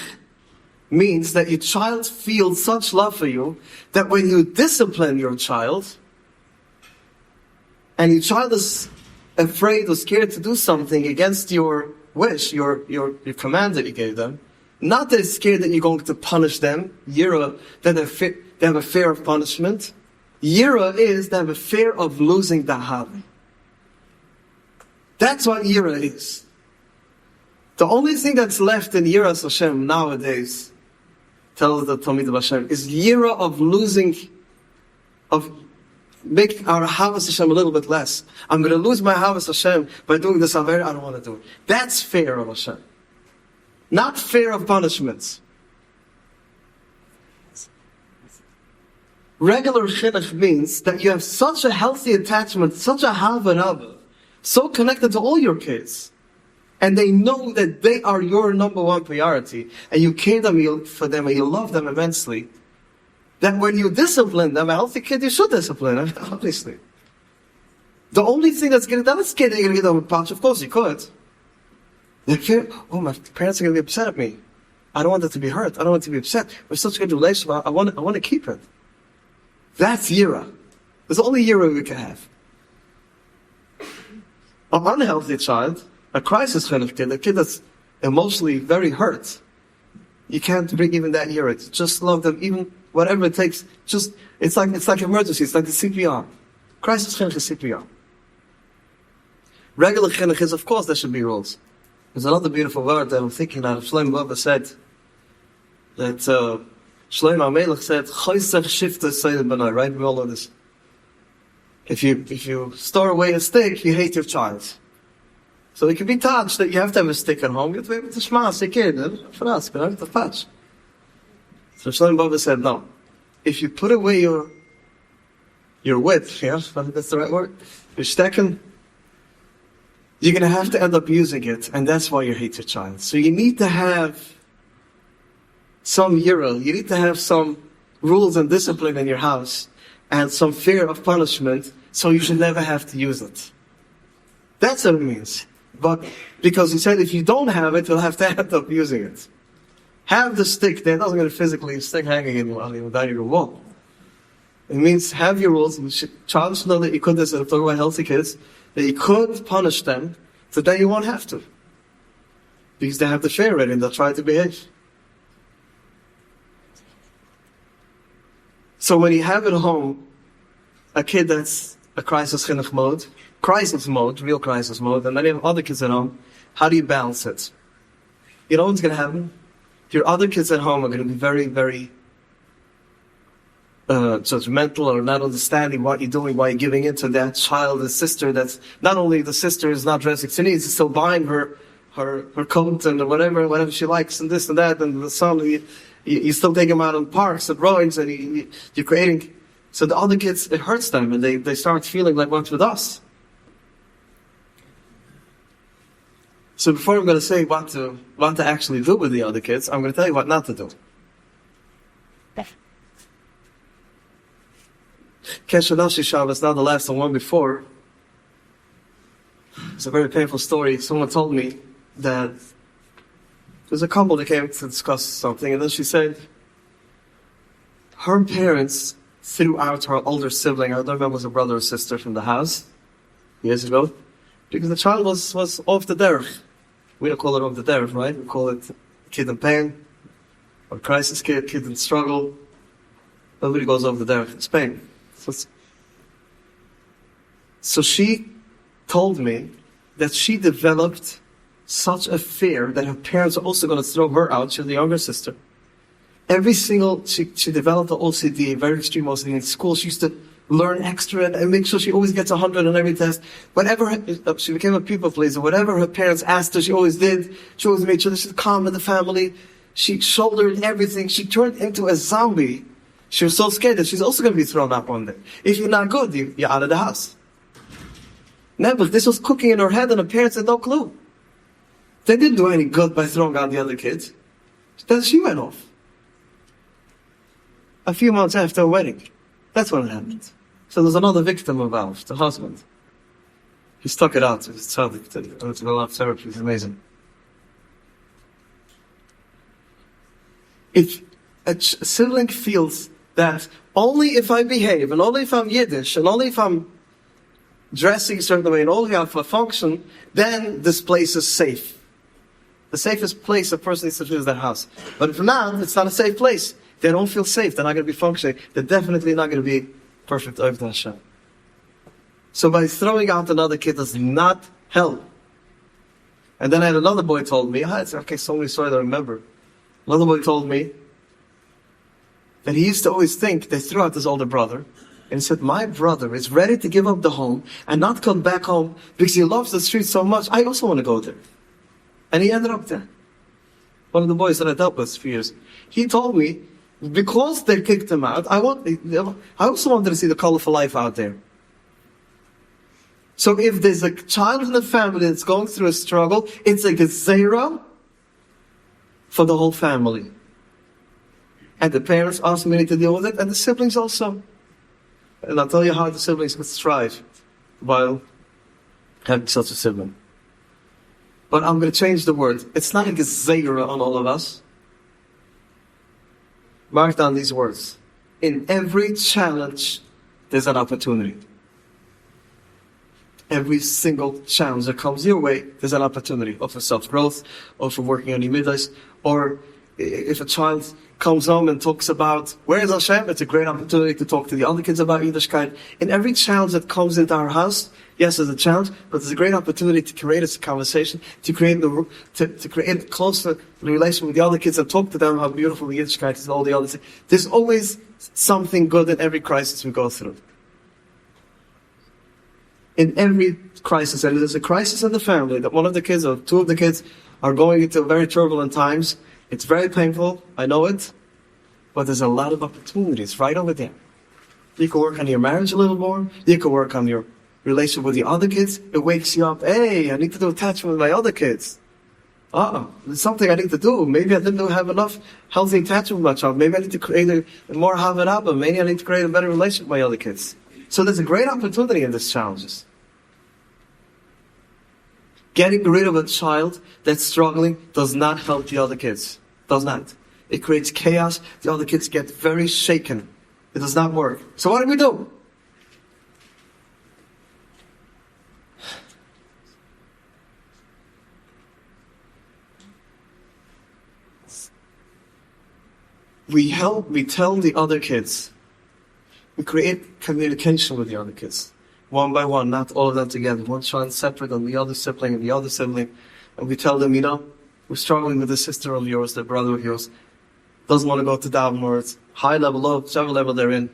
means that your child feels such love for you that when you discipline your child, and your child is afraid or scared to do something against your wish, your command that you gave them, not that it's scared that you're going to punish them, yira, that they have a fear of punishment. Yira is they have a fear of losing the Ahava. That's what yira is. The only thing that's left in Yiras Hashem nowadays, tells the Talmid of Hashem, is yira of losing, of make our Havas Hashem a little bit less. I'm going to lose my Havas Hashem by doing this Aver, I don't want to do it. That's fear of Hashem. Not fear of punishments. Regular chinuch means that you have such a healthy attachment, such a Hava, so connected to all your kids. And they know that they are your number one priority. And you care for them and you love them immensely. That when you discipline them, a healthy kid, you should discipline them, obviously. The only thing that's going to, that kid ain't going to get them a punch. Of course you could. They fear, oh, my parents are going to be upset at me. I don't want them to be hurt. I don't want them to be upset. We're such a good relationship. I want to keep it. That's yira. There's only yira we can have. An unhealthy child, a crisis chinuch kid, a kid that's emotionally very hurt, you can't bring even that yira. Just love them, even whatever it takes. Just it's like emergency. It's like the CPR. Crisis chinuch is CPR. Regular chinuch is, of course, there should be rules. There's another beautiful word that I'm thinking of. Shlomo Baba said that Shlomo HaMelech said, "Choisech shifta seidem b'nai." Right? We all know this. If you store away a stick, you hate your child. So it can be touched that you have to have a stick at home. You have to be able to shmas a kid. For us, you have to touch. So Shlomo Baba said, no. If you put away your whip, yeah, that's the right word, your stecken, you're going to have to end up using it, and that's why you hate your child. So you need to have some yira, you need to have some rules and discipline in your house, and some fear of punishment, so you should never have to use it. That's what it means. But because he said if you don't have it, you'll have to end up using it. Have the stick there. It doesn't mean physically a stick hanging on the dining room wall. It means have your rules. Child should know that you could, as I'm talking about healthy kids, that you could punish them, so then you won't have to. Because they have the fear already and they'll try to behave. So when you have at home a kid that's a crisis chinuch mode, real crisis mode, and then you have other kids at home, how do you balance it? You know what's going to happen? Your other kids at home are going to be very, very judgmental or not understanding what you're doing, why you're giving in to that child, the sister that's, not only the sister is not dressing she needs, is still buying her coat and whatever she likes and this and that, and the son, you still take him out on parks and roads and you're creating. So the other kids, it hurts them and they start feeling like what's with us. So before I'm going to say what to actually do with the other kids, I'm going to tell you what not to do. Keshadashi Shabbos, not the last one before. It's a very painful story. Someone told me that there's a couple that came to discuss something, and then she said her parents threw out her older sibling, I don't remember if it was a brother or sister, from the house years ago, because the child was off the derech. We don't call it off the derech, right? We call it kid in pain, or crisis kid in struggle. Nobody goes off the derech, it's pain. So she told me that she developed such a fear that her parents are also going to throw her out. She's the younger sister. She developed the OCD, very extreme OCD in school. She used to learn extra and make sure she always gets 100 on every test. She became a people pleaser. Whatever her parents asked her, she always did. She always made sure that she's calm in the family. She shouldered everything. She turned into a zombie. She was so scared that she's also going to be thrown out one day. If you're not good, you're out of the house. Never. This was cooking in her head and her parents had no clue. They didn't do any good by throwing out the other kids. Then she went off. A few months after her wedding. That's what happened. So there's another victim involved, the husband. He stuck it out to his child. It's a lot of therapy. It's amazing. If a sibling feels that only if I behave, and only if I'm Yiddish, and only if I'm dressing a certain way, and only if I function, then this place is safe. The safest place a person needs to do is their house. But if not, it's not a safe place. They don't feel safe. They're not going to be functioning. They're definitely not going to be perfect over Hashem. So by throwing out another kid does not help. And then I had another boy told me, it's okay, so many stories I remember. Another boy told me that he used to always think they threw out his older brother. And he said, my brother is ready to give up the home and not come back home because he loves the street so much. I also want to go there. And he ended up there. One of the boys that I dealt with for years. He told me, because they kicked him out, I also wanted to see the colorful life out there. So if there's a child in the family that's going through a struggle, it's a gezerah for the whole family. And the parents also need to deal with it, and the siblings also. And I'll tell you how the siblings would strive while having such a sibling. But I'm going to change the word. It's not a gezerah on all of us. Mark down these words. In every challenge, there's an opportunity. Every single challenge that comes your way, there's an opportunity. Or for self-growth, or for working on your midas, or if a child comes home and talks about, where is Hashem? It's a great opportunity to talk to the other kids about Yiddishkeit. In every challenge that comes into our house, yes, there's a challenge, but there's a great opportunity to create a conversation, to create a closer relation with the other kids and talk to them how beautiful the Yiddishkeit is and all the other things. There's always something good in every crisis we go through. In every crisis, and there's a crisis in the family that one of the kids or two of the kids are going into very turbulent times. It's very painful, I know it, but there's a lot of opportunities right over there. You can work on your marriage a little more. You can work on your relationship with the other kids. It wakes you up. Hey, I need to do attachment with my other kids. There's something I need to do. Maybe I didn't have enough healthy attachment with my child. Maybe I need to create a more Havana. Maybe I need to create a better relationship with my other kids. So there's a great opportunity in these challenges. Getting rid of a child that's struggling does not help the other kids. Does not. It creates chaos. The other kids get very shaken. It does not work. So what do we do? We tell the other kids. We create communication with the other kids. One by one, not all of them together. One child separate on the other sibling and the other sibling. And we tell them, we're struggling with the sister of yours, the brother of yours. Doesn't want to go to daven, or it's high level, low, whichever level they're in.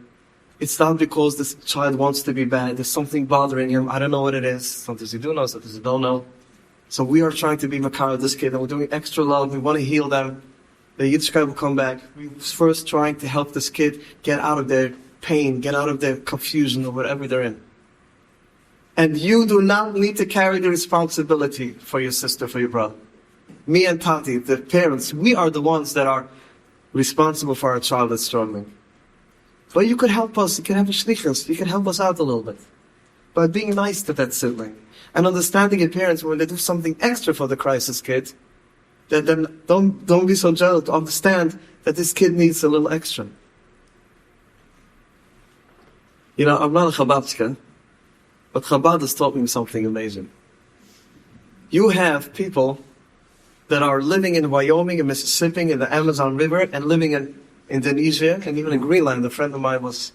It's not because this child wants to be bad. There's something bothering him. I don't know what it is. Sometimes you do know, sometimes you don't know. So we are trying to be makar with this kid, and we're doing extra love. We want to heal them. The Yiddishkeit will come back. We're first trying to help this kid get out of their pain, get out of their confusion or whatever they're in. And you do not need to carry the responsibility for your sister, for your brother. Me and Tati, the parents, we are the ones that are responsible for our child that's struggling. But you could help us, you can have a shlichus, you can help us out a little bit. By being nice to that sibling. And understanding your parents when they do something extra for the crisis kid, then don't be so jealous to understand that this kid needs a little extra. I'm not a Chabadska, But Chabad has taught me something amazing. You have people that are living in Wyoming and Mississippi in the Amazon River and living in Indonesia and even in Greenland. A friend of mine was,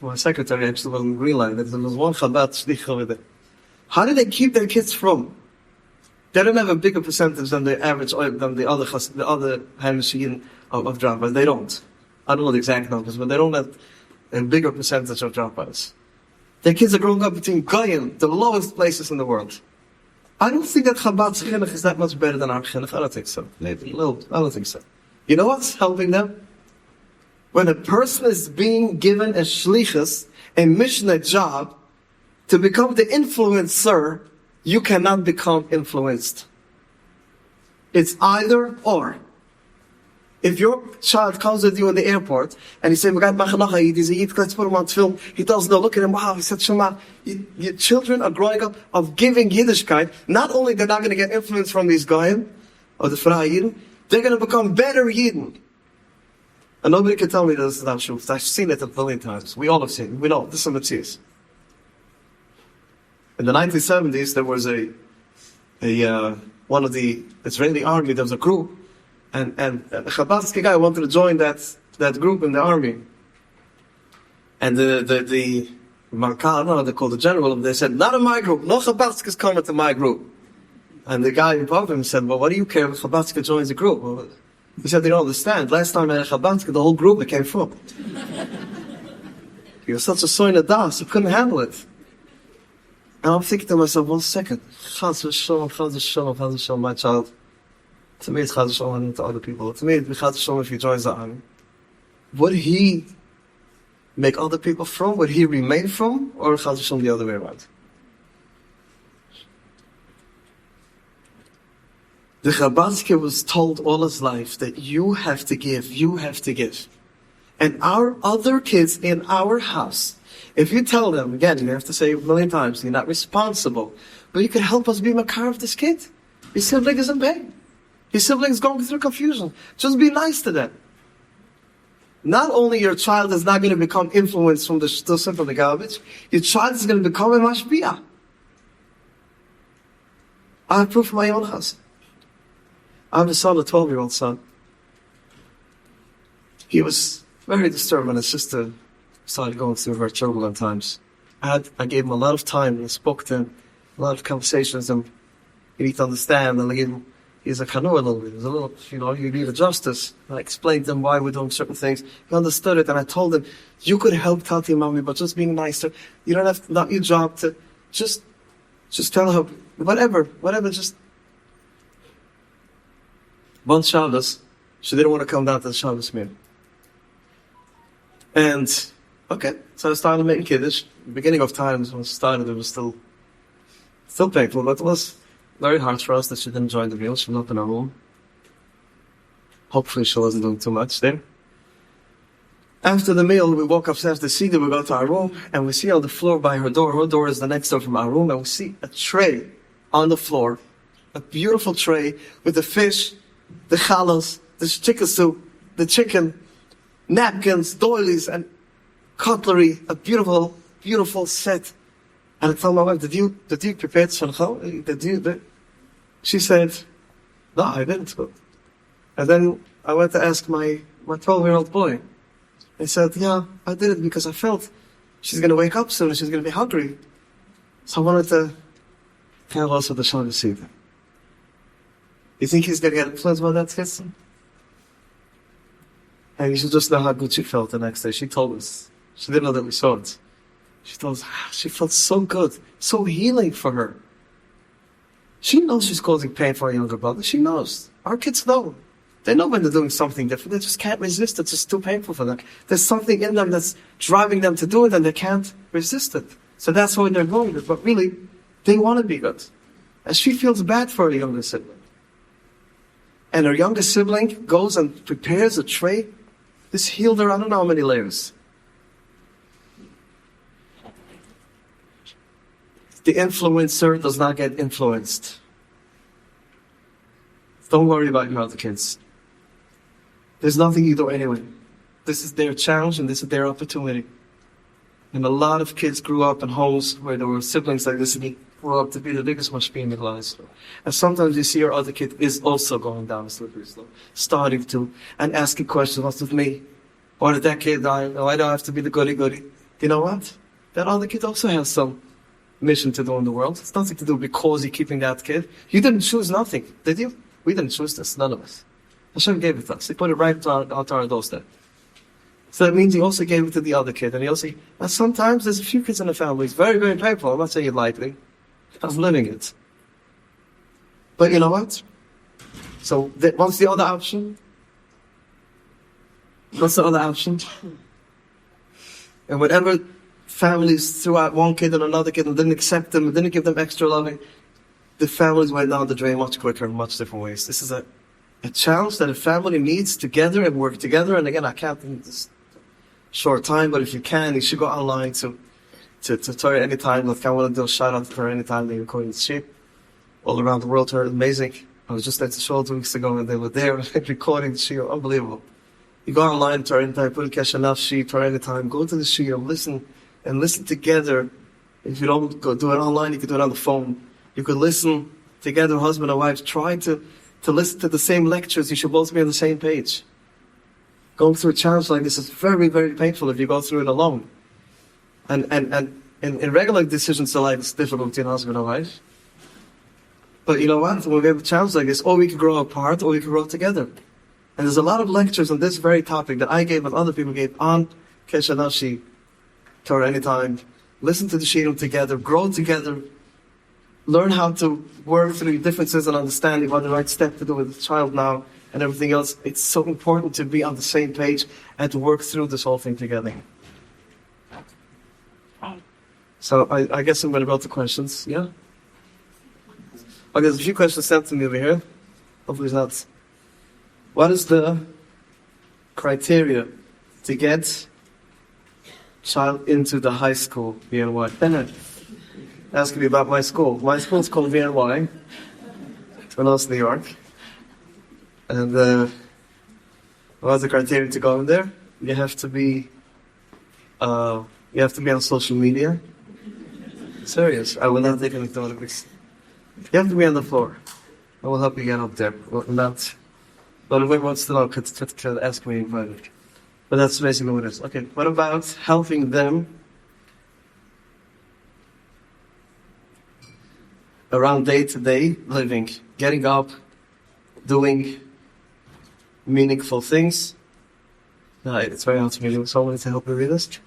my secretary actually was in Greenland. There was one Chabad shlich over there. How do they keep their kids from? They don't have a bigger percentage than the average, than the other Hamish of dropouts. They don't. I don't know the exact numbers, but they don't have a bigger percentage of dropouts. Their kids are growing up between Goyim, the lowest places in the world. I don't think that Chabad Chinuch is that much better than our Chinuch. I don't think so. Maybe a little. I don't think so. You know what's helping them? When a person is being given a shlichus, a missionary job, to become the influencer, you cannot become influenced. It's either or. If your child comes with you in the airport and he says, let's put him on film, he tells no, look at him, wow, he said, Shema. Your children are growing up of giving Yiddishkeit. Not only they're not going to get influence from these Goyim, or the Frei Yidden, they're going to become better Yidden. And nobody can tell me this is not true. I've seen it a billion times. We all have seen it. We know. This is what it is. In the 1970s, there was one of the Israeli army, there was a group, and a Chabadski guy wanted to join that group in the army. And the Mankal, no, they called the general, they said, not in my group, no Chabadskis coming to my group. And the guy above him said, well, what do you care if Chabadski joins the group? Well, he said, they don't understand. Last time I had Chabadski, the whole group became full. He was such a soina das, he couldn't handle it. And I'm thinking to myself, 1 second, Chaz v'sholom, my child. To me, it's Chaz v'sholom, and to other people. To me, it's Chaz v'sholom if he joins the army. Would he make other people from? Would he remain from? Or Chaz v'sholom the other way around? The Chabadski was told all his life that you have to give, you have to give. And our other kids in our house, if you tell them, again, you have to say a million times, you're not responsible, but you can help us be makar of this kid. Your sibling is in pain. Your sibling is going through confusion. Just be nice to them. Not only your child is not going to become influenced from the shtusim, from the garbage, your child is going to become a mashpia. I have proof from my own house. I have a son, a 12-year-old son. He was very disturbed when his sister started going through her turbulent times. I gave him a lot of time and spoke to him, a lot of conversations, and you need to understand, and I gave him, he's a canoe a little bit, he's a little, you need a justice. And I explained to him why we're doing certain things. He understood it, and I told him, you could help Tati and Mommy, but just being nicer. You don't have to, not your job to, just tell her, whatever, just. One Shabbos, she didn't want to come down to the Shabbos meal. And, okay, so I started making Kiddush. Beginning of times when it started, it was still painful, but it was very hard for us that she didn't join the meal. She was not in her room. Hopefully she wasn't doing too much there. After the meal, we walk upstairs to see that we go to our room, and we see on the floor by her door is the next door from our room, and we see a tray on the floor, a beautiful tray with the fish, the chalas, the chicken soup, the chicken, napkins, doilies, and cutlery, a beautiful, beautiful set. And I told my wife, did you prepare shulchan? She said, no, I didn't. And then I went to ask my 12-year-old boy. He said, yeah, I did it because I felt she's going to wake up soon and she's going to be hungry. So I wanted to tell her also the Shabbos Seder. You think he's going to get influenced by that kid? And you should just know how good she felt the next day. She told us. She didn't know that we saw it. She told us, she felt so good, so healing for her. She knows she's causing pain for her younger brother. She knows. Our kids know. They know when they're doing something different. They just can't resist it. It's just too painful for them. There's something in them that's driving them to do it, and they can't resist it. So that's why they're going it. But really, they want to be good. And she feels bad for her younger sibling. And her younger sibling goes and prepares a tray. This healed her, I don't know how many layers. The influencer does not get influenced. Don't worry about your other kids. There's nothing you do anyway. This is their challenge and this is their opportunity. And a lot of kids grew up in homes where there were siblings like this, and he grew up to be the biggest mashpia in the class. And sometimes you see your other kid is also going down a slippery slope, starting to, and asking questions, what's with me? Why did that kid die? Why do I have to be the goody-goody? You know what? That other kid also has some mission to do in the world. It's nothing to do because you're keeping that kid. You didn't choose nothing, did you? We didn't choose this, none of us. Hashem gave it to us. He put it right on our doorstep. So that means he also gave it to the other kid. And he also, and sometimes there's a few kids in the family. It's very, very painful. I'm not saying it lightly. I'm living it. But you know what? So what's the other option? What's the other option? And whatever families threw out one kid and another kid and didn't accept them, and didn't give them extra loving, the families went down the drain much quicker in much different ways. This is a challenge that a family needs together and work together. And again, I can't in this short time, but if you can, you should go online to Torah Anytime. Like I want to do a shout out to Torah Anytime. They're recording the sheep all around the world. Torah, amazing. I was just at the show 2 weeks ago and they were there recording the sheep. Unbelievable. You go online, Torah Anytime, put in Kesha Nafshi, Torah Anytime, go to the sheep, listen together. If you don't go do it online, you can do it on the phone. You could listen together, husband and wife, try to listen to the same lectures. You should both be on the same page. Going through a challenge like this is very, very painful if you go through it alone. And in regular decisions in life, it's difficult between husband and wife. But you know what? When we have a challenge like this, or we can grow apart, or we can grow together. And there's a lot of lectures on this very topic that I gave and other people gave on Kesha Nafshi, Torah Anytime. Listen to the Shirim together, grow together, learn how to work through differences and understanding what the right step to do with the child now and everything else. It's so important to be on the same page and to work through this whole thing together. So I guess I'm going to go to questions, yeah? Okay, there's a few questions sent to me over here. Hopefully it's not. What is the criteria to get child into the high school, VNY? Asking me about my school. My school is called VNY, North New York. And what's the criteria to go in there? You have to be on social media. Serious, I will not take any photographs. You have to be on the floor. I will help you get up there. But if anyone wants to know, could ask me in private. But that's basically what it is. Okay, what about helping them around day-to-day living, getting up, doing meaningful things? No, it's very hard to me. Someone to help me read this.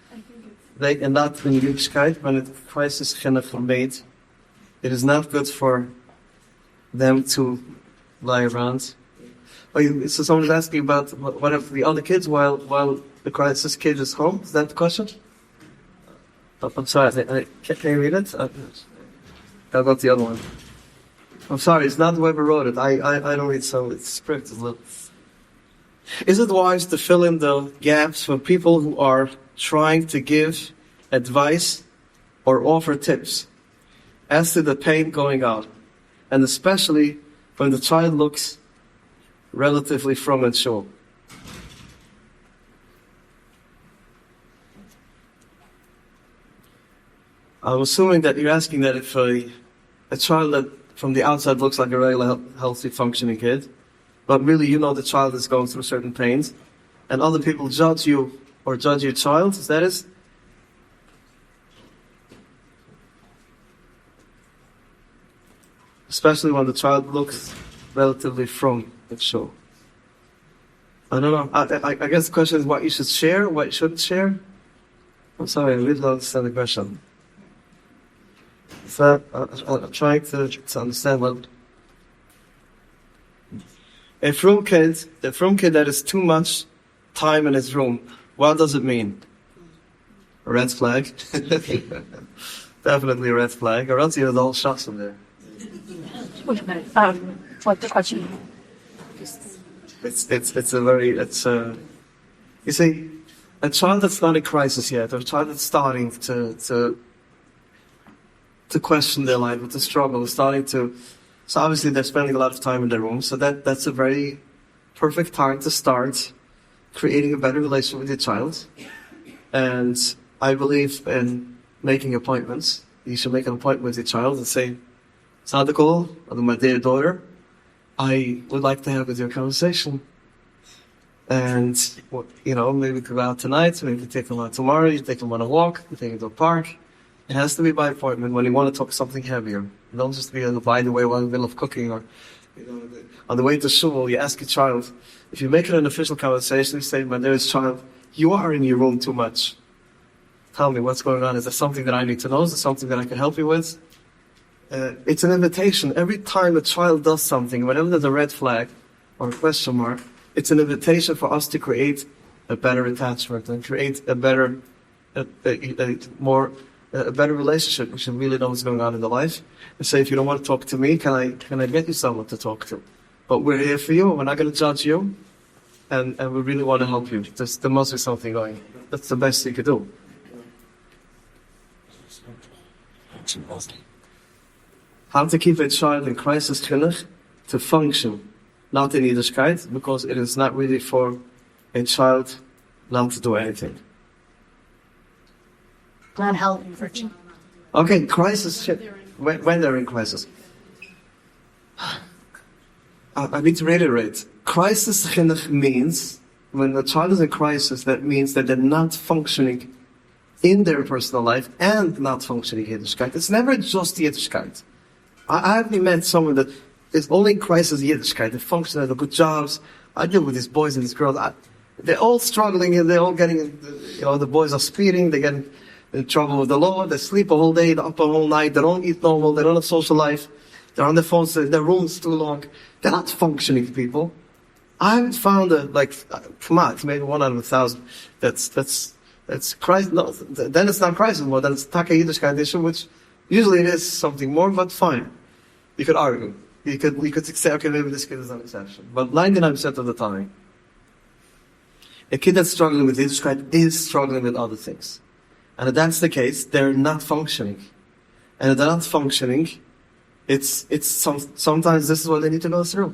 And not in Yiddishkeit, when it Crisis Chinuch made, it is not good for them to lie around. So someone's asking about what if the other kids while the crisis kid is home? Is that the question? Oh, I'm sorry, can you read it? I'll go to the other one. I'm sorry, it's not whoever wrote it. I don't read, so it's script. Is it wise to fill in the gaps for people who are trying to give advice or offer tips as to the pain going on, and especially when the child looks relatively from and sure? I'm assuming that you're asking that if a child that from the outside looks like a regular, healthy, functioning kid, but really you know the child is going through certain pains, and other people judge you or judge your child, is that it? Especially when the child looks relatively from and sure. I don't know. I guess the question is what you should share, what you shouldn't share. I'm sorry, I really don't understand the question. So I'm trying to understand what. A frum kid that is too much time in his room, what does it mean? A red flag? Definitely a red flag, or else you have the whole shots in there. What the question? You see, a child that's not in crisis yet, or a child that's starting to question their life, to struggle, so obviously they're spending a lot of time in their room, so that's a very perfect time to start creating a better relationship with your child. And I believe in making appointments. You should make an appointment with your child and say, Sadako, or my dear daughter, I would like to have with you a conversation. And, maybe go out tonight, maybe take them out tomorrow, you take them on a walk, you take them to a park. It has to be by appointment when you want to talk something heavier. Don't just be by the way while in the middle of cooking or on the way to shul, you ask your child. If you make it an official conversation, you say, my dearest child, you are in your room too much. Tell me what's going on. Is there something that I need to know? Is there something that I can help you with? It's an invitation. Every time a child does something, whenever there's a red flag or a question mark, it's an invitation for us to create a better attachment and create a better, a better relationship. We should really know what's going on in the life and say, if you don't want to talk to me, can I get you someone to talk to? But we're here for you. We're not going to judge you, and we really want to help you. There must be something going. That's the best you could do. How to keep a child in crisis chinuch to function, not in Yiddishkeit, because it is not really for a child not to do anything. Not helping for children. Okay, crisis, when they're in crisis. I need to reiterate. Crisis chinuch means, when the child is in crisis, that means that they're not functioning in their personal life and not functioning in Yiddishkeit. It's never just Yiddishkeit. I haven't met someone that is only in crisis Yiddishkeit. They function at the good jobs. I deal with these boys and these girls. They're all struggling and they're all getting, the boys are speeding, they get in trouble with the law, they sleep a whole day, they're up a whole night, they don't eat normal, they don't have social life, they're on their phones, their rooms too long. They're not functioning people. I haven't found come on, it's maybe 1 out of 1,000. That's crisis. No, then it's not crisis more. Then it's taka Yiddishkeit issue, which usually it is something more, but fine. You could argue. We could say, okay, maybe this kid is an exception. But 99% of the time, a kid that's struggling with Yiddishkeit is struggling with other things. And if that's the case, they're not functioning. And if they're not functioning, sometimes this is what they need to go through.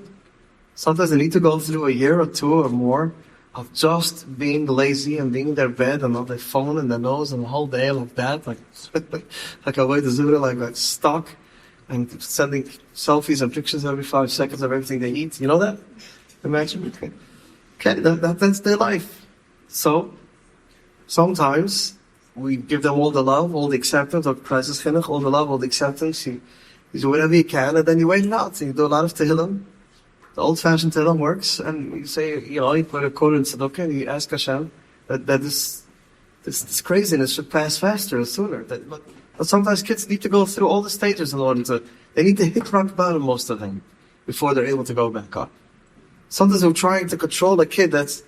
Sometimes they need to go through a year or 2 or more of just being lazy and being in their bed and on their phone and their nose and the whole day like that, like a way to zura, like stuck, and sending selfies and pictures every 5 seconds of everything they eat. You know that? Imagine. Okay, that's their life. So, sometimes we give them all the love, all the acceptance of Crisis Chinuch, all the love, all the acceptance. You do whatever you can, and then you wait it out. You do a lot of tehillim. The old-fashioned tehillim works, and you say, you put a quarter in tzedakah, and you ask Hashem that this craziness should pass faster or sooner. But sometimes kids need to go through all the stages in order they need to hit rock bottom, most of them, before they're able to go back up. Sometimes we're trying to control a kid that's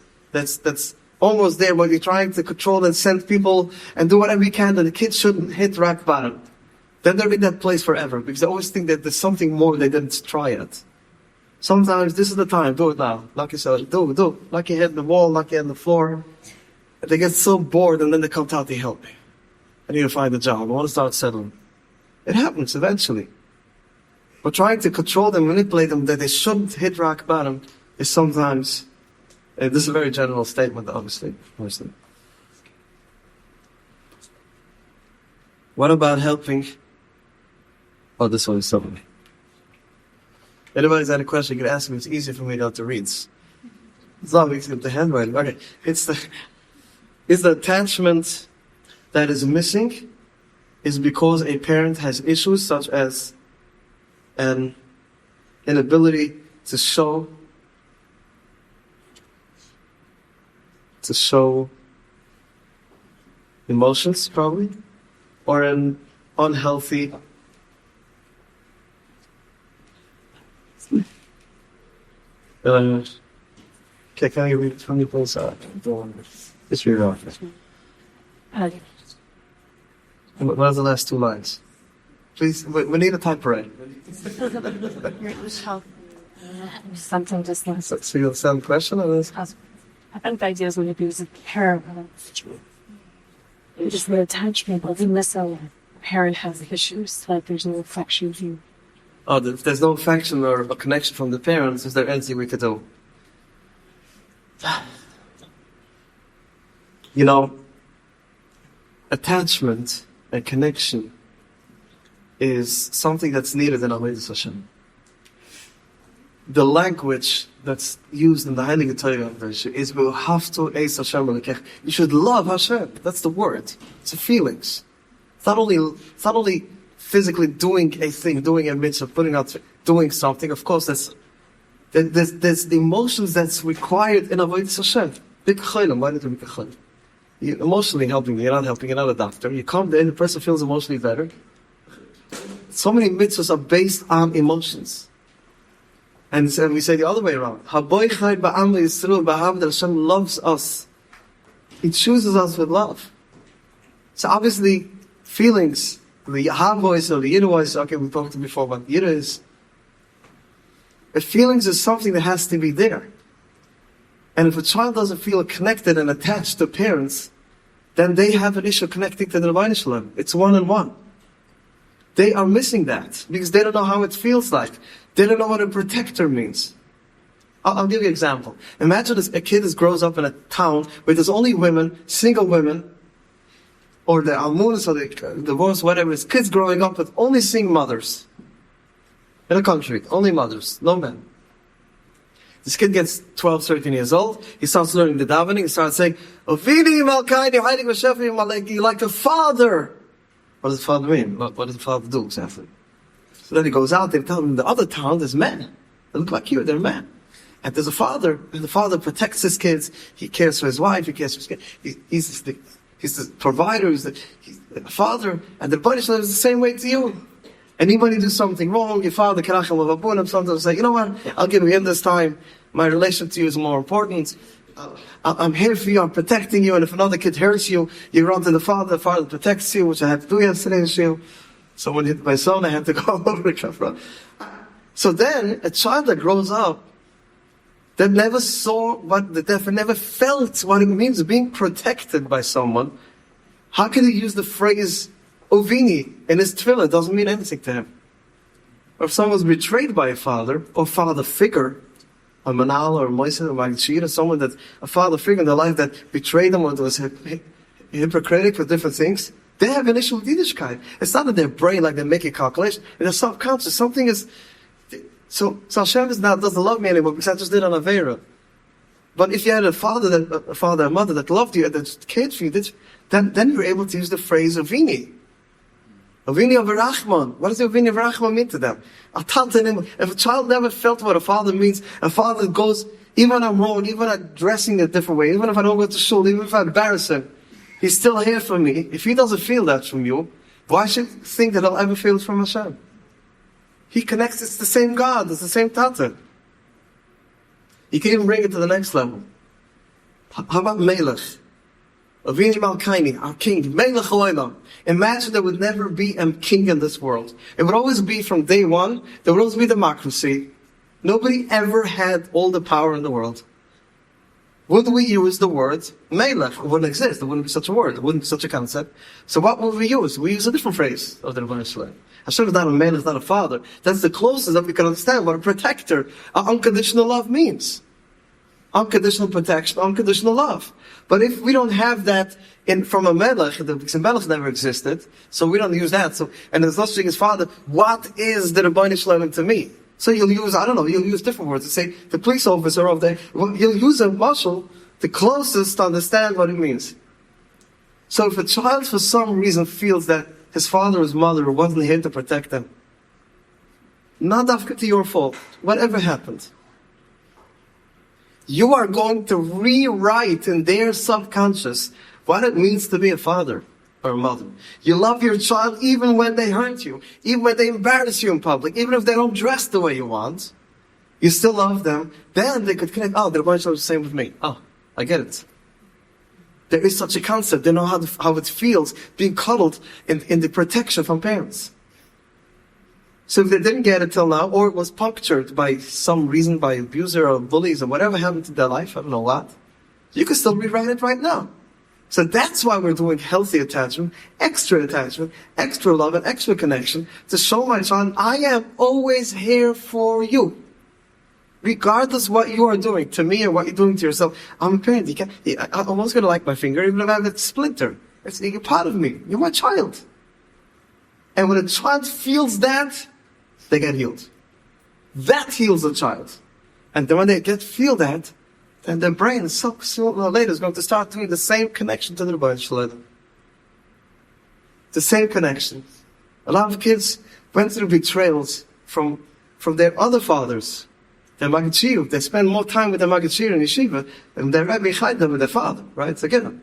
almost there, but you're trying to control and send people and do whatever you can that the kid shouldn't hit rock bottom. Then they're in that place forever, because they always think that there's something more they didn't try yet. Sometimes this is the time, do it now. Knock yourself, do. Knock your head in the wall, knock your head on the floor. And they get so bored and then they come out to help me. I need to find a job. I want to start settling. It happens eventually. But trying to control them, manipulate them, that they shouldn't hit rock bottom is sometimes, this is a very general statement, obviously. What about helping? Oh, this one is something. Anybody's had a question, you can ask me. It's easier for me not to read. It's not easy the handwriting. Okay. It's the attachment that is missing is because a parent has issues such as an inability to show emotions, probably, or an unhealthy okay, can you read it from me, please? Just read it off. What are the last 2 lines? Please, we need a typewriter. Something just like So you'll send a question on this? I think the idea is when you use a parent, just the attachment, but unless a parent has issues, like there's no affection for you. Oh, if there's no affection or a connection from the parents, is there anything we could do? attachment and connection is something that's needed in Avodas Hashem. The language that's used in the Heilige Torah is "V'ahavto eis Hashem Elokech." You should love Hashem. That's the word. It's the feelings. It's not only physically doing a thing, doing a mitzvah, doing something. Of course, there's the emotions that's required in Avodas Hashem. Why did you be You're emotionally helping, you're not helping, you're not a doctor. You come there, the person feels emotionally better. So many mitzvahs are based on emotions. And we say the other way around. Hashem loves us. He chooses us with love. So obviously, feelings, the Yah voice or the Yiddah voice, okay, we talked before about Yiddah is. But feelings is something that has to be there. And if a child doesn't feel connected and attached to parents, then they have an issue connecting to the Rebbeinu Shalom. It's one-on-one. They are missing that because they don't know how it feels like. They don't know what a protector means. I'll give you an example. Imagine a kid that grows up in a town where there's only women, single women, or the almunas or the divorce, whatever. It's kids growing up with only single mothers. In a country, only mothers, no men. This kid gets 12, 13 years old. He starts learning the davening. He starts saying, "Ovini malkaini, hiding v'shefim maleki," like a father. What does the father mean? What does the father do exactly? So then he goes out. They tell him in the other town there's men. They look like you. They're men. And there's a father, and the father protects his kids. He cares for his wife. He cares for his kids. He's the provider. He's the father. And the punishment is the same way to you. Anybody do something wrong, your father sometimes say, "You know what? I'll give you in this time. My relation to you is more important. I'm here for you. I'm protecting you. And if another kid hurts you, you run to the father protects you," which I had to do yesterday in Shul. Someone hit my son. I had to go over the kafra. So then, a child that grows up, that never saw never felt what it means being protected by someone, how can he use the phrase Ovini in his tefillah? It doesn't mean anything to him. Or if someone's betrayed by a father or father figure, a manal or a moiseh or magshir, or someone that a father figure in their life that betrayed them or was hypocritic for different things, they have an issue with Yiddishkeit. It's not in their brain like they make a calculation. In their subconscious, something is. So Hashem doesn't love me anymore because I just did an Aveira. But if you had a father and mother that loved you and that cared for you, then you're able to use the phrase Ovini. Ovini of Rachman. What does Ovini of Rachman mean to them? If a child never felt what a father means, a father goes, even when I'm wrong, even when I'm dressing a different way, even if I don't go to shul, even if I embarrass him, he's still here for me. If he doesn't feel that from you, why should you think that I'll ever feel it from Hashem? He connects, it's the same God, it's the same Tata. You can even bring it to the next level. How about Melech? Avini Malkaini, our king, Melech Olam. Imagine there would never be a king in this world. It would always be from day one, there would always be democracy. Nobody ever had all the power in the world. Would we use the word Melech? It wouldn't exist. There wouldn't be such a word. There wouldn't be such a concept. So what would we use? We use a different phrase of the Rebbeinu Shalom. Hashem is not a man, is not a father. That's the closest that we can understand what a protector, unconditional love means. Unconditional protection, unconditional love. But if we don't have that from a melech, because a melech never existed, so we don't use that. So, and there's no such thing as father. What is the Rebbeinu Shalom to me? So you'll use different words. To say the police officer of you'll use a mashal, the closest to understand what it means. So if a child for some reason feels that his father or his mother wasn't here to protect them, not to your fault, whatever happened, you are going to rewrite in their subconscious what it means to be a father or a mother. You love your child even when they hurt you, even when they embarrass you in public, even if they don't dress the way you want, you still love them. Then they could connect, the Rebbeinu Shalom is the same with me. Oh, I get it. There is such a concept. They know how it feels being cuddled in the protection from parents. So if they didn't get it till now, or it was punctured by some reason, by abuser or bullies or whatever happened to their life, I don't know what, you can still rewrite it right now. So that's why we're doing healthy attachment, extra love, and extra connection to show my child, I am always here for you. Regardless what you are doing to me or what you're doing to yourself. I'm a parent. I'm almost going to like my finger, even if I have a splinter. It's, you're part of me. You're my child. And when a child feels that, they get healed. That heals the child. And then when they feel that, then their brain, sooner or later, is going to start doing the same connection to the Rebbeinu Shalom. The same connection. A lot of kids went through betrayals from their other fathers. Their Magachir, they spend more time with their Magachir in Yeshiva than their Rebbe Chayda with their father, right? So again,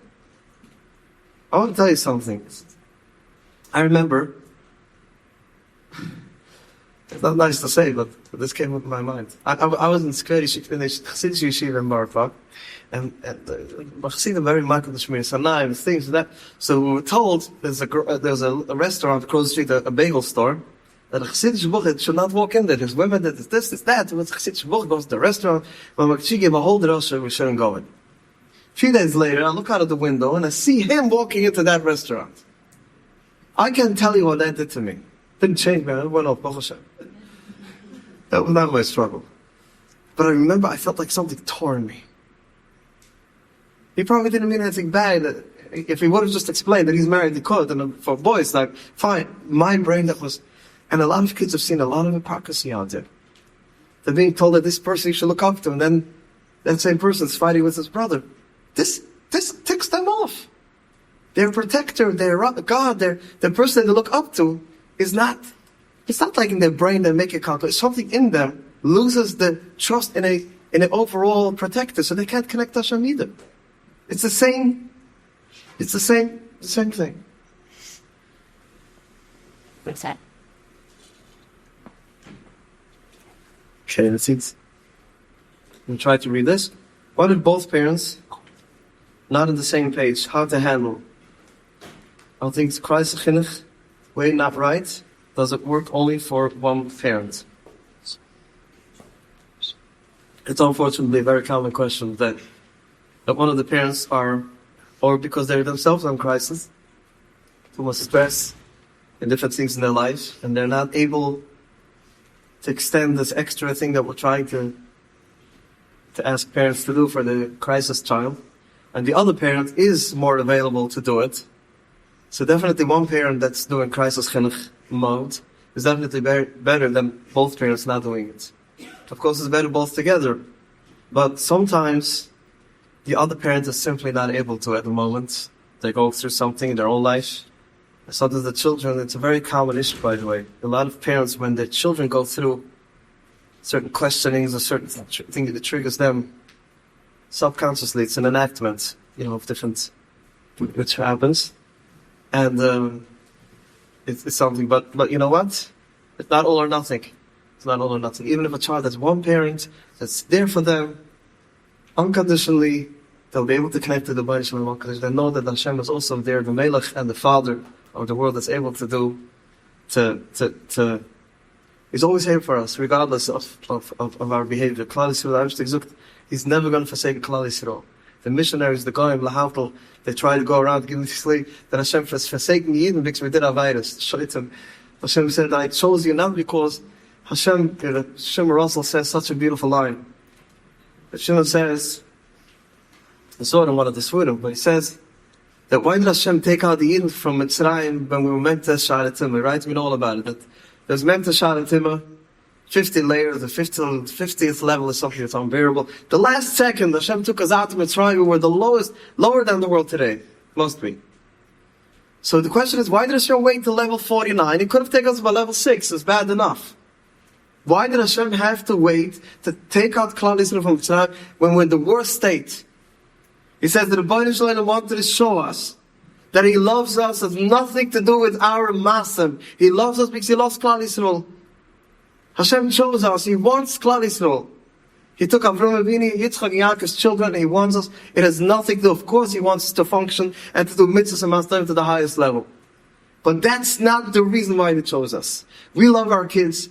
I want to tell you something. I remember, it's not nice to say, but this came up in my mind. I was in Chasidish Yeshiva in Barak, and Chassidim very mindful of the Shemir Sanai and things like that. So we were told there's a restaurant across the street, a bagel store, that a Chassidish Buch should not walk in there. There's women, there's this, there's that. When Chassidish Buch goes to the restaurant, when Makchi gave a whole drasha, we shouldn't go in. A few days later, I look out of the window and I see him walking into that restaurant. I can't tell you what that did to me. Didn't change me. I went off, Baruch Hashem. That was not my struggle. But I remember I felt like something tore in me. He probably didn't mean anything bad. If he would have just explained that he's married, he could. And for boys, like, fine. My brain, that was... And a lot of kids have seen a lot of hypocrisy out there. They're being told that this person you should look up to, and then that same person's fighting with his brother. This ticks them off. Their protector, their God, the person they look up to is not... It's not like in their brain they make it calculate. Something in them loses the trust in an overall protector, so they can't connect to Hashem either. It's the same thing. What's that? Okay, let's see. We'll try to read this. What if both parents not on the same page? How to handle? I think it's Crisis Chinuch, way not right. Does it work only for one parent? It's unfortunately a very common question that one of the parents are, or because they're themselves on crisis, too much stress and different things in their life, and they're not able to extend this extra thing that we're trying to ask parents to do for the crisis child. And the other parent is more available to do it. So definitely one parent that's doing crisis chinuch mode is definitely better than both parents not doing it. Of course, it's better both together. But sometimes the other parent is simply not able to at the moment. They go through something in their own life. So does the children. It's a very common issue, by the way. A lot of parents, when their children go through certain questionings or certain thing that triggers them subconsciously, it's an enactment, of different, which happens. And it's something, but you know what? It's not all or nothing. It's not all or nothing. Even if a child has one parent that's there for them, unconditionally, they'll be able to connect to the Baruch Shalom because they know that Hashem is also there, the Melech and the Father of the world, that's able to do, He's always here for us, regardless of our behavior. Klal Yisrael, He's never going to forsake Klal Yisrael. The missionaries, the Goyim, Lahavdol, they try to go around giving sleep, that Hashem has forsaken Yidden because we did our virus. Hashem said, I chose you not because Hashem Russell says such a beautiful line. Hashem says, I saw it in one of the Swedim, but he says that why did Hashem take out the Yidden from Mitzrayim when we were meant to Sharet Timah, right? We know all about it. That there's meant to Sharet Timah, 50 layers, the 50th level is something that's unbearable. The last second, Hashem took us out to Mitzrayim, we were the lowest, lower than the world today. Must be. So the question is, why did Hashem wait till level 49? He could have taken us by level 6, it's bad enough. Why did Hashem have to wait to take out Klal Yisrael from Mitzrayim when we're in the worst state? He says that the Baruch Shalom wanted to show us that He loves us, has nothing to do with our masim. He loves us because He loves Klal Yisrael. Hashem chose us. He wants Klal Yisrael. He took Avraham Avinu, Yitzchak, and Yaakov's children, and He wants us. It has nothing to do. Of course, He wants us to function and to do mitzvahs and master to the highest level. But that's not the reason why He chose us. We love our kids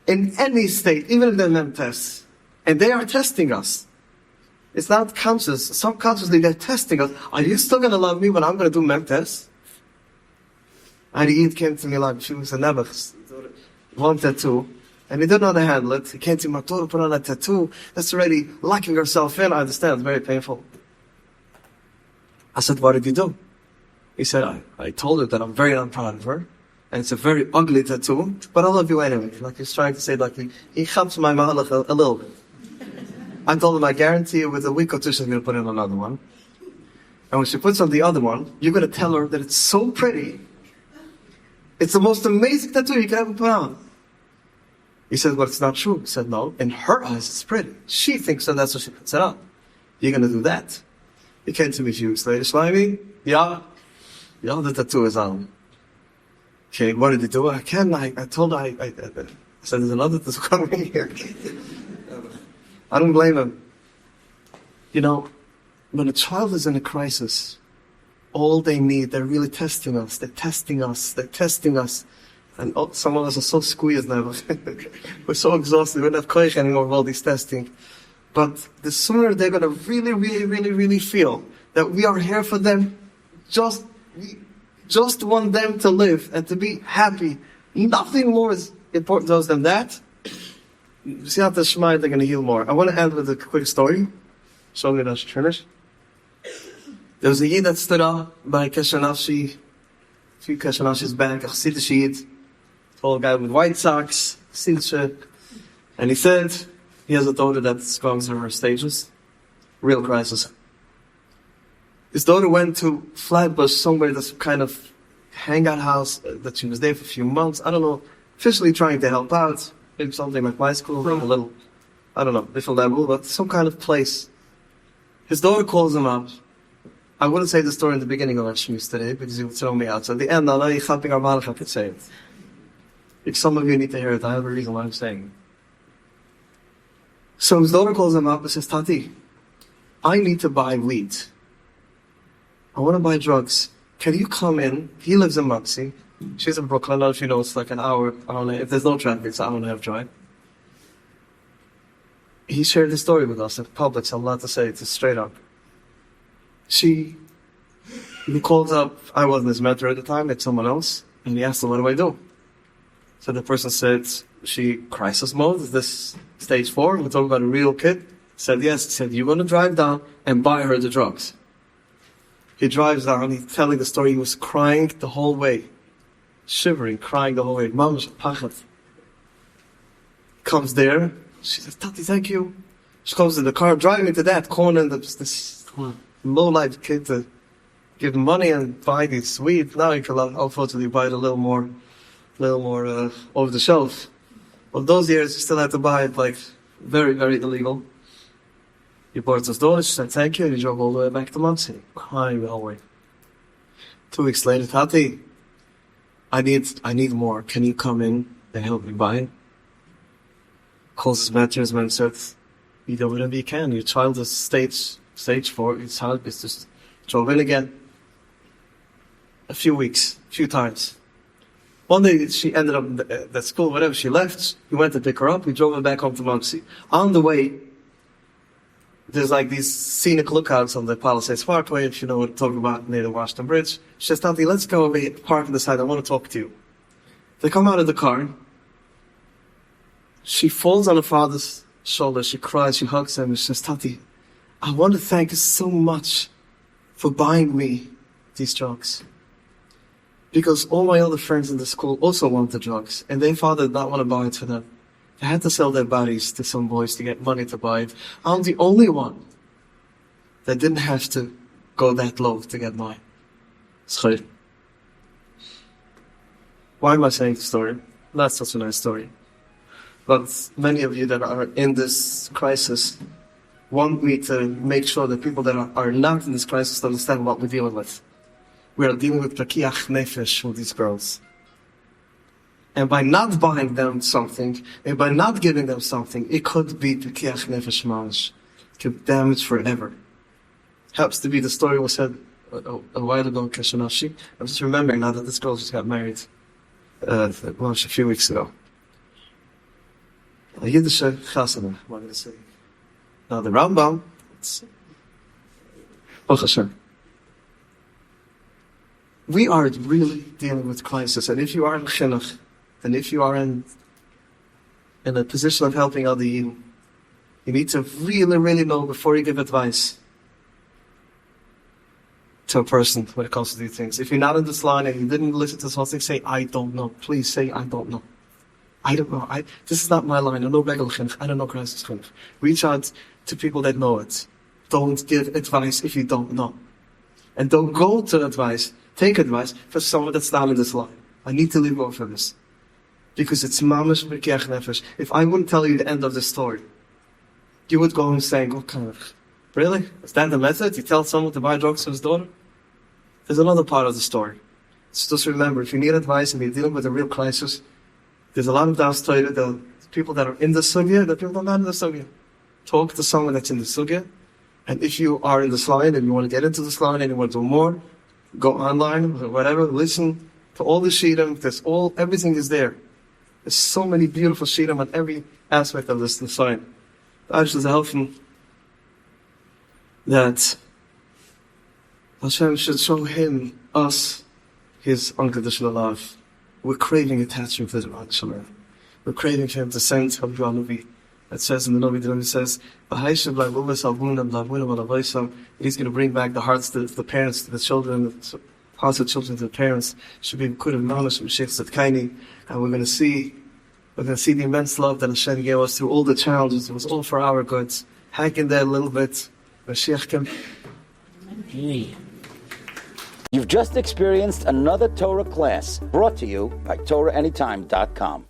in any state, even if they're mem tests. And they are testing us. It's not conscious. Subconsciously, they're testing us. Are you still going to love me when I'm going to do mem tests? Ari came to me like she was a never. One tattoo, and he didn't know how to handle it. He came to my daughter, put on a tattoo. That's already locking herself in. I understand, it's very painful. I said, what did you do? He said, I told her that I'm very unproud of her, and it's a very ugly tattoo, but I love you anyway. Like he's trying to say, like, he helps my mahalach a little bit. I told him, I guarantee you with a week or two she's going to put in another one. And when she puts on the other one, you're going to tell her that it's so pretty. It's the most amazing tattoo you can ever put on. He said, well, it's not true. He said, no, in her eyes it's pretty. She thinks that that's what she puts it on. You're going to do that. He came to me a few weeks later, Shlomi, yeah, the tattoo is on. Okay, what did he do? I told her, I said, there's another tattoo coming here. I don't blame him. You know, when a child is in a crisis, all they need, they're really testing us. They're testing us. And some of us are so squeezed now. We're so exhausted. We don't have koich anymore with all this testing. But the sooner they're going to really feel that we are here for them, just want them to live and to be happy. Nothing more is important to us than that. See how the Shema, they're going to heal more. I want to end with a quick story. Show me that Chinuch. There was a Yid that stood up by Keshanafshi, a few Keshanafshi's back, a Chassidish Yid, tall guy with white socks, Chassidish, and he said he has a daughter that's going through her stages, real crisis. His daughter went to Flatbush, somewhere that's kind of hangout house, that she was there for a few months, I don't know, officially trying to help out, maybe something like my school, a little, I don't know, different level, but some kind of place. His daughter calls him up. I wouldn't say the story in the beginning of our shmuz today, because he would throw me out. So at the end, I could say it. If some of you need to hear it, I have a reason why I'm saying it. So his daughter calls him up and says, Tati, I need to buy weed. I want to buy drugs. Can you come in? He lives in Monsey. She's in Brooklyn. I don't know if you know, it's like an hour. If there's no traffic, it's an hour and a half drive. He shared his story with us in public, so I'm allowed to say it straight up. He called up, I wasn't his mentor at the time, it's someone else, and he asked him, what do I do? So the person said, she crisis mode, is this stage 4? We're talking about a real kid? He said, yes. He said, you're going to drive down and buy her the drugs. He drives down, he's telling the story, he was crying the whole way. Shivering, crying the whole way. Mama's pachat. Comes there, she says, Tati, thank you. She comes in the car, driving to that corner, and this low-life kid to give him money and buy this weed. Now you can unfortunately buy it a little more over the shelf. Well, those years you still had to buy it like very, very illegal. He bought his daughter, she said thank you, and he drove all the way back to Monsey. Crying the whole way. 2 weeks later, Tati, I need more. Can you come in and help me buy it? Calls his mentors and says, you do whatever you can. Your child is stage 4, it's hard, it's just drove in again. A few times. One day she ended up at school, whatever, she left, he went to pick her up, we drove her back home to Monsey. On the way, there's like these scenic lookouts on the Palisades Parkway, if you know what I'm talking about, near the Washington Bridge. She says, Tati, let's go over here, park on the side, I want to talk to you. They come out of the car. She falls on her father's shoulder, she cries, she hugs him, and she says, Tati, I want to thank you so much for buying me these drugs. Because all my other friends in the school also want the drugs, and their father did not want to buy it for them. They had to sell their bodies to some boys to get money to buy it. I'm the only one that didn't have to go that low to get mine. Schuld. Why am I saying the story? That's such a nice story. But many of you that are in this crisis want me to make sure that people that are not in this crisis understand what we're dealing with. We are dealing with Pakiach Nefesh with these girls. And by not buying them something, and by not giving them something, it could be Pakiach Nefesh Mamash. It could damage forever. Happens to be the story was said a while ago in Keshanafshi. I'm just remembering now that this girl just got married a few weeks ago. A Yiddish chasana, I'm going to say. Now the Rambam, it's we are really dealing with crisis, and if you are in chinuch, and if you are in a position of helping other you need to really know before you give advice. to a person when it comes to these things. If you're not in this line and you didn't listen to this whole thing, say, I don't know. Please say, I don't know. I don't know. This is not my line. I know Begel Chinuch. I don't know Crisis Chinuch. Reach out to people that know it. Don't give advice if you don't know. And don't go to advice, take advice for someone that's not in this line. I need to leave go for this. Because it's mamash b'keach nefesh. If I wouldn't tell you the end of the story, you would go and say, what kind of, really? Is that the method? You tell someone to buy drugs for his daughter? There's another part of the story. So just remember, if you need advice and you're dealing with a real crisis, there's a lot of downstairs, the people that are in the sugya, the people that are not in the sugya. Talk to someone that's in the sugya. And if you are in this line and you want to get into this line and you want to do more, go online or whatever, listen to all the shirim. Everything is there. There's so many beautiful shirim on every aspect of this sign. Actually, is helping that Hashem should show us, his unconditional love. We're craving attachment to the Hashem. We're craving for him to send Rabbi Nubi. It says in the Novi, it says, he's going to bring back the hearts of the parents to the children, the hearts of children to the parents. Should be good and mamash from Sheikh Zadkaini. And we're going to see the immense love that Hashem gave us through all the challenges. It was all for our goods. Hang in there a little bit. You've just experienced another Torah class brought to you by TorahAnytime.com.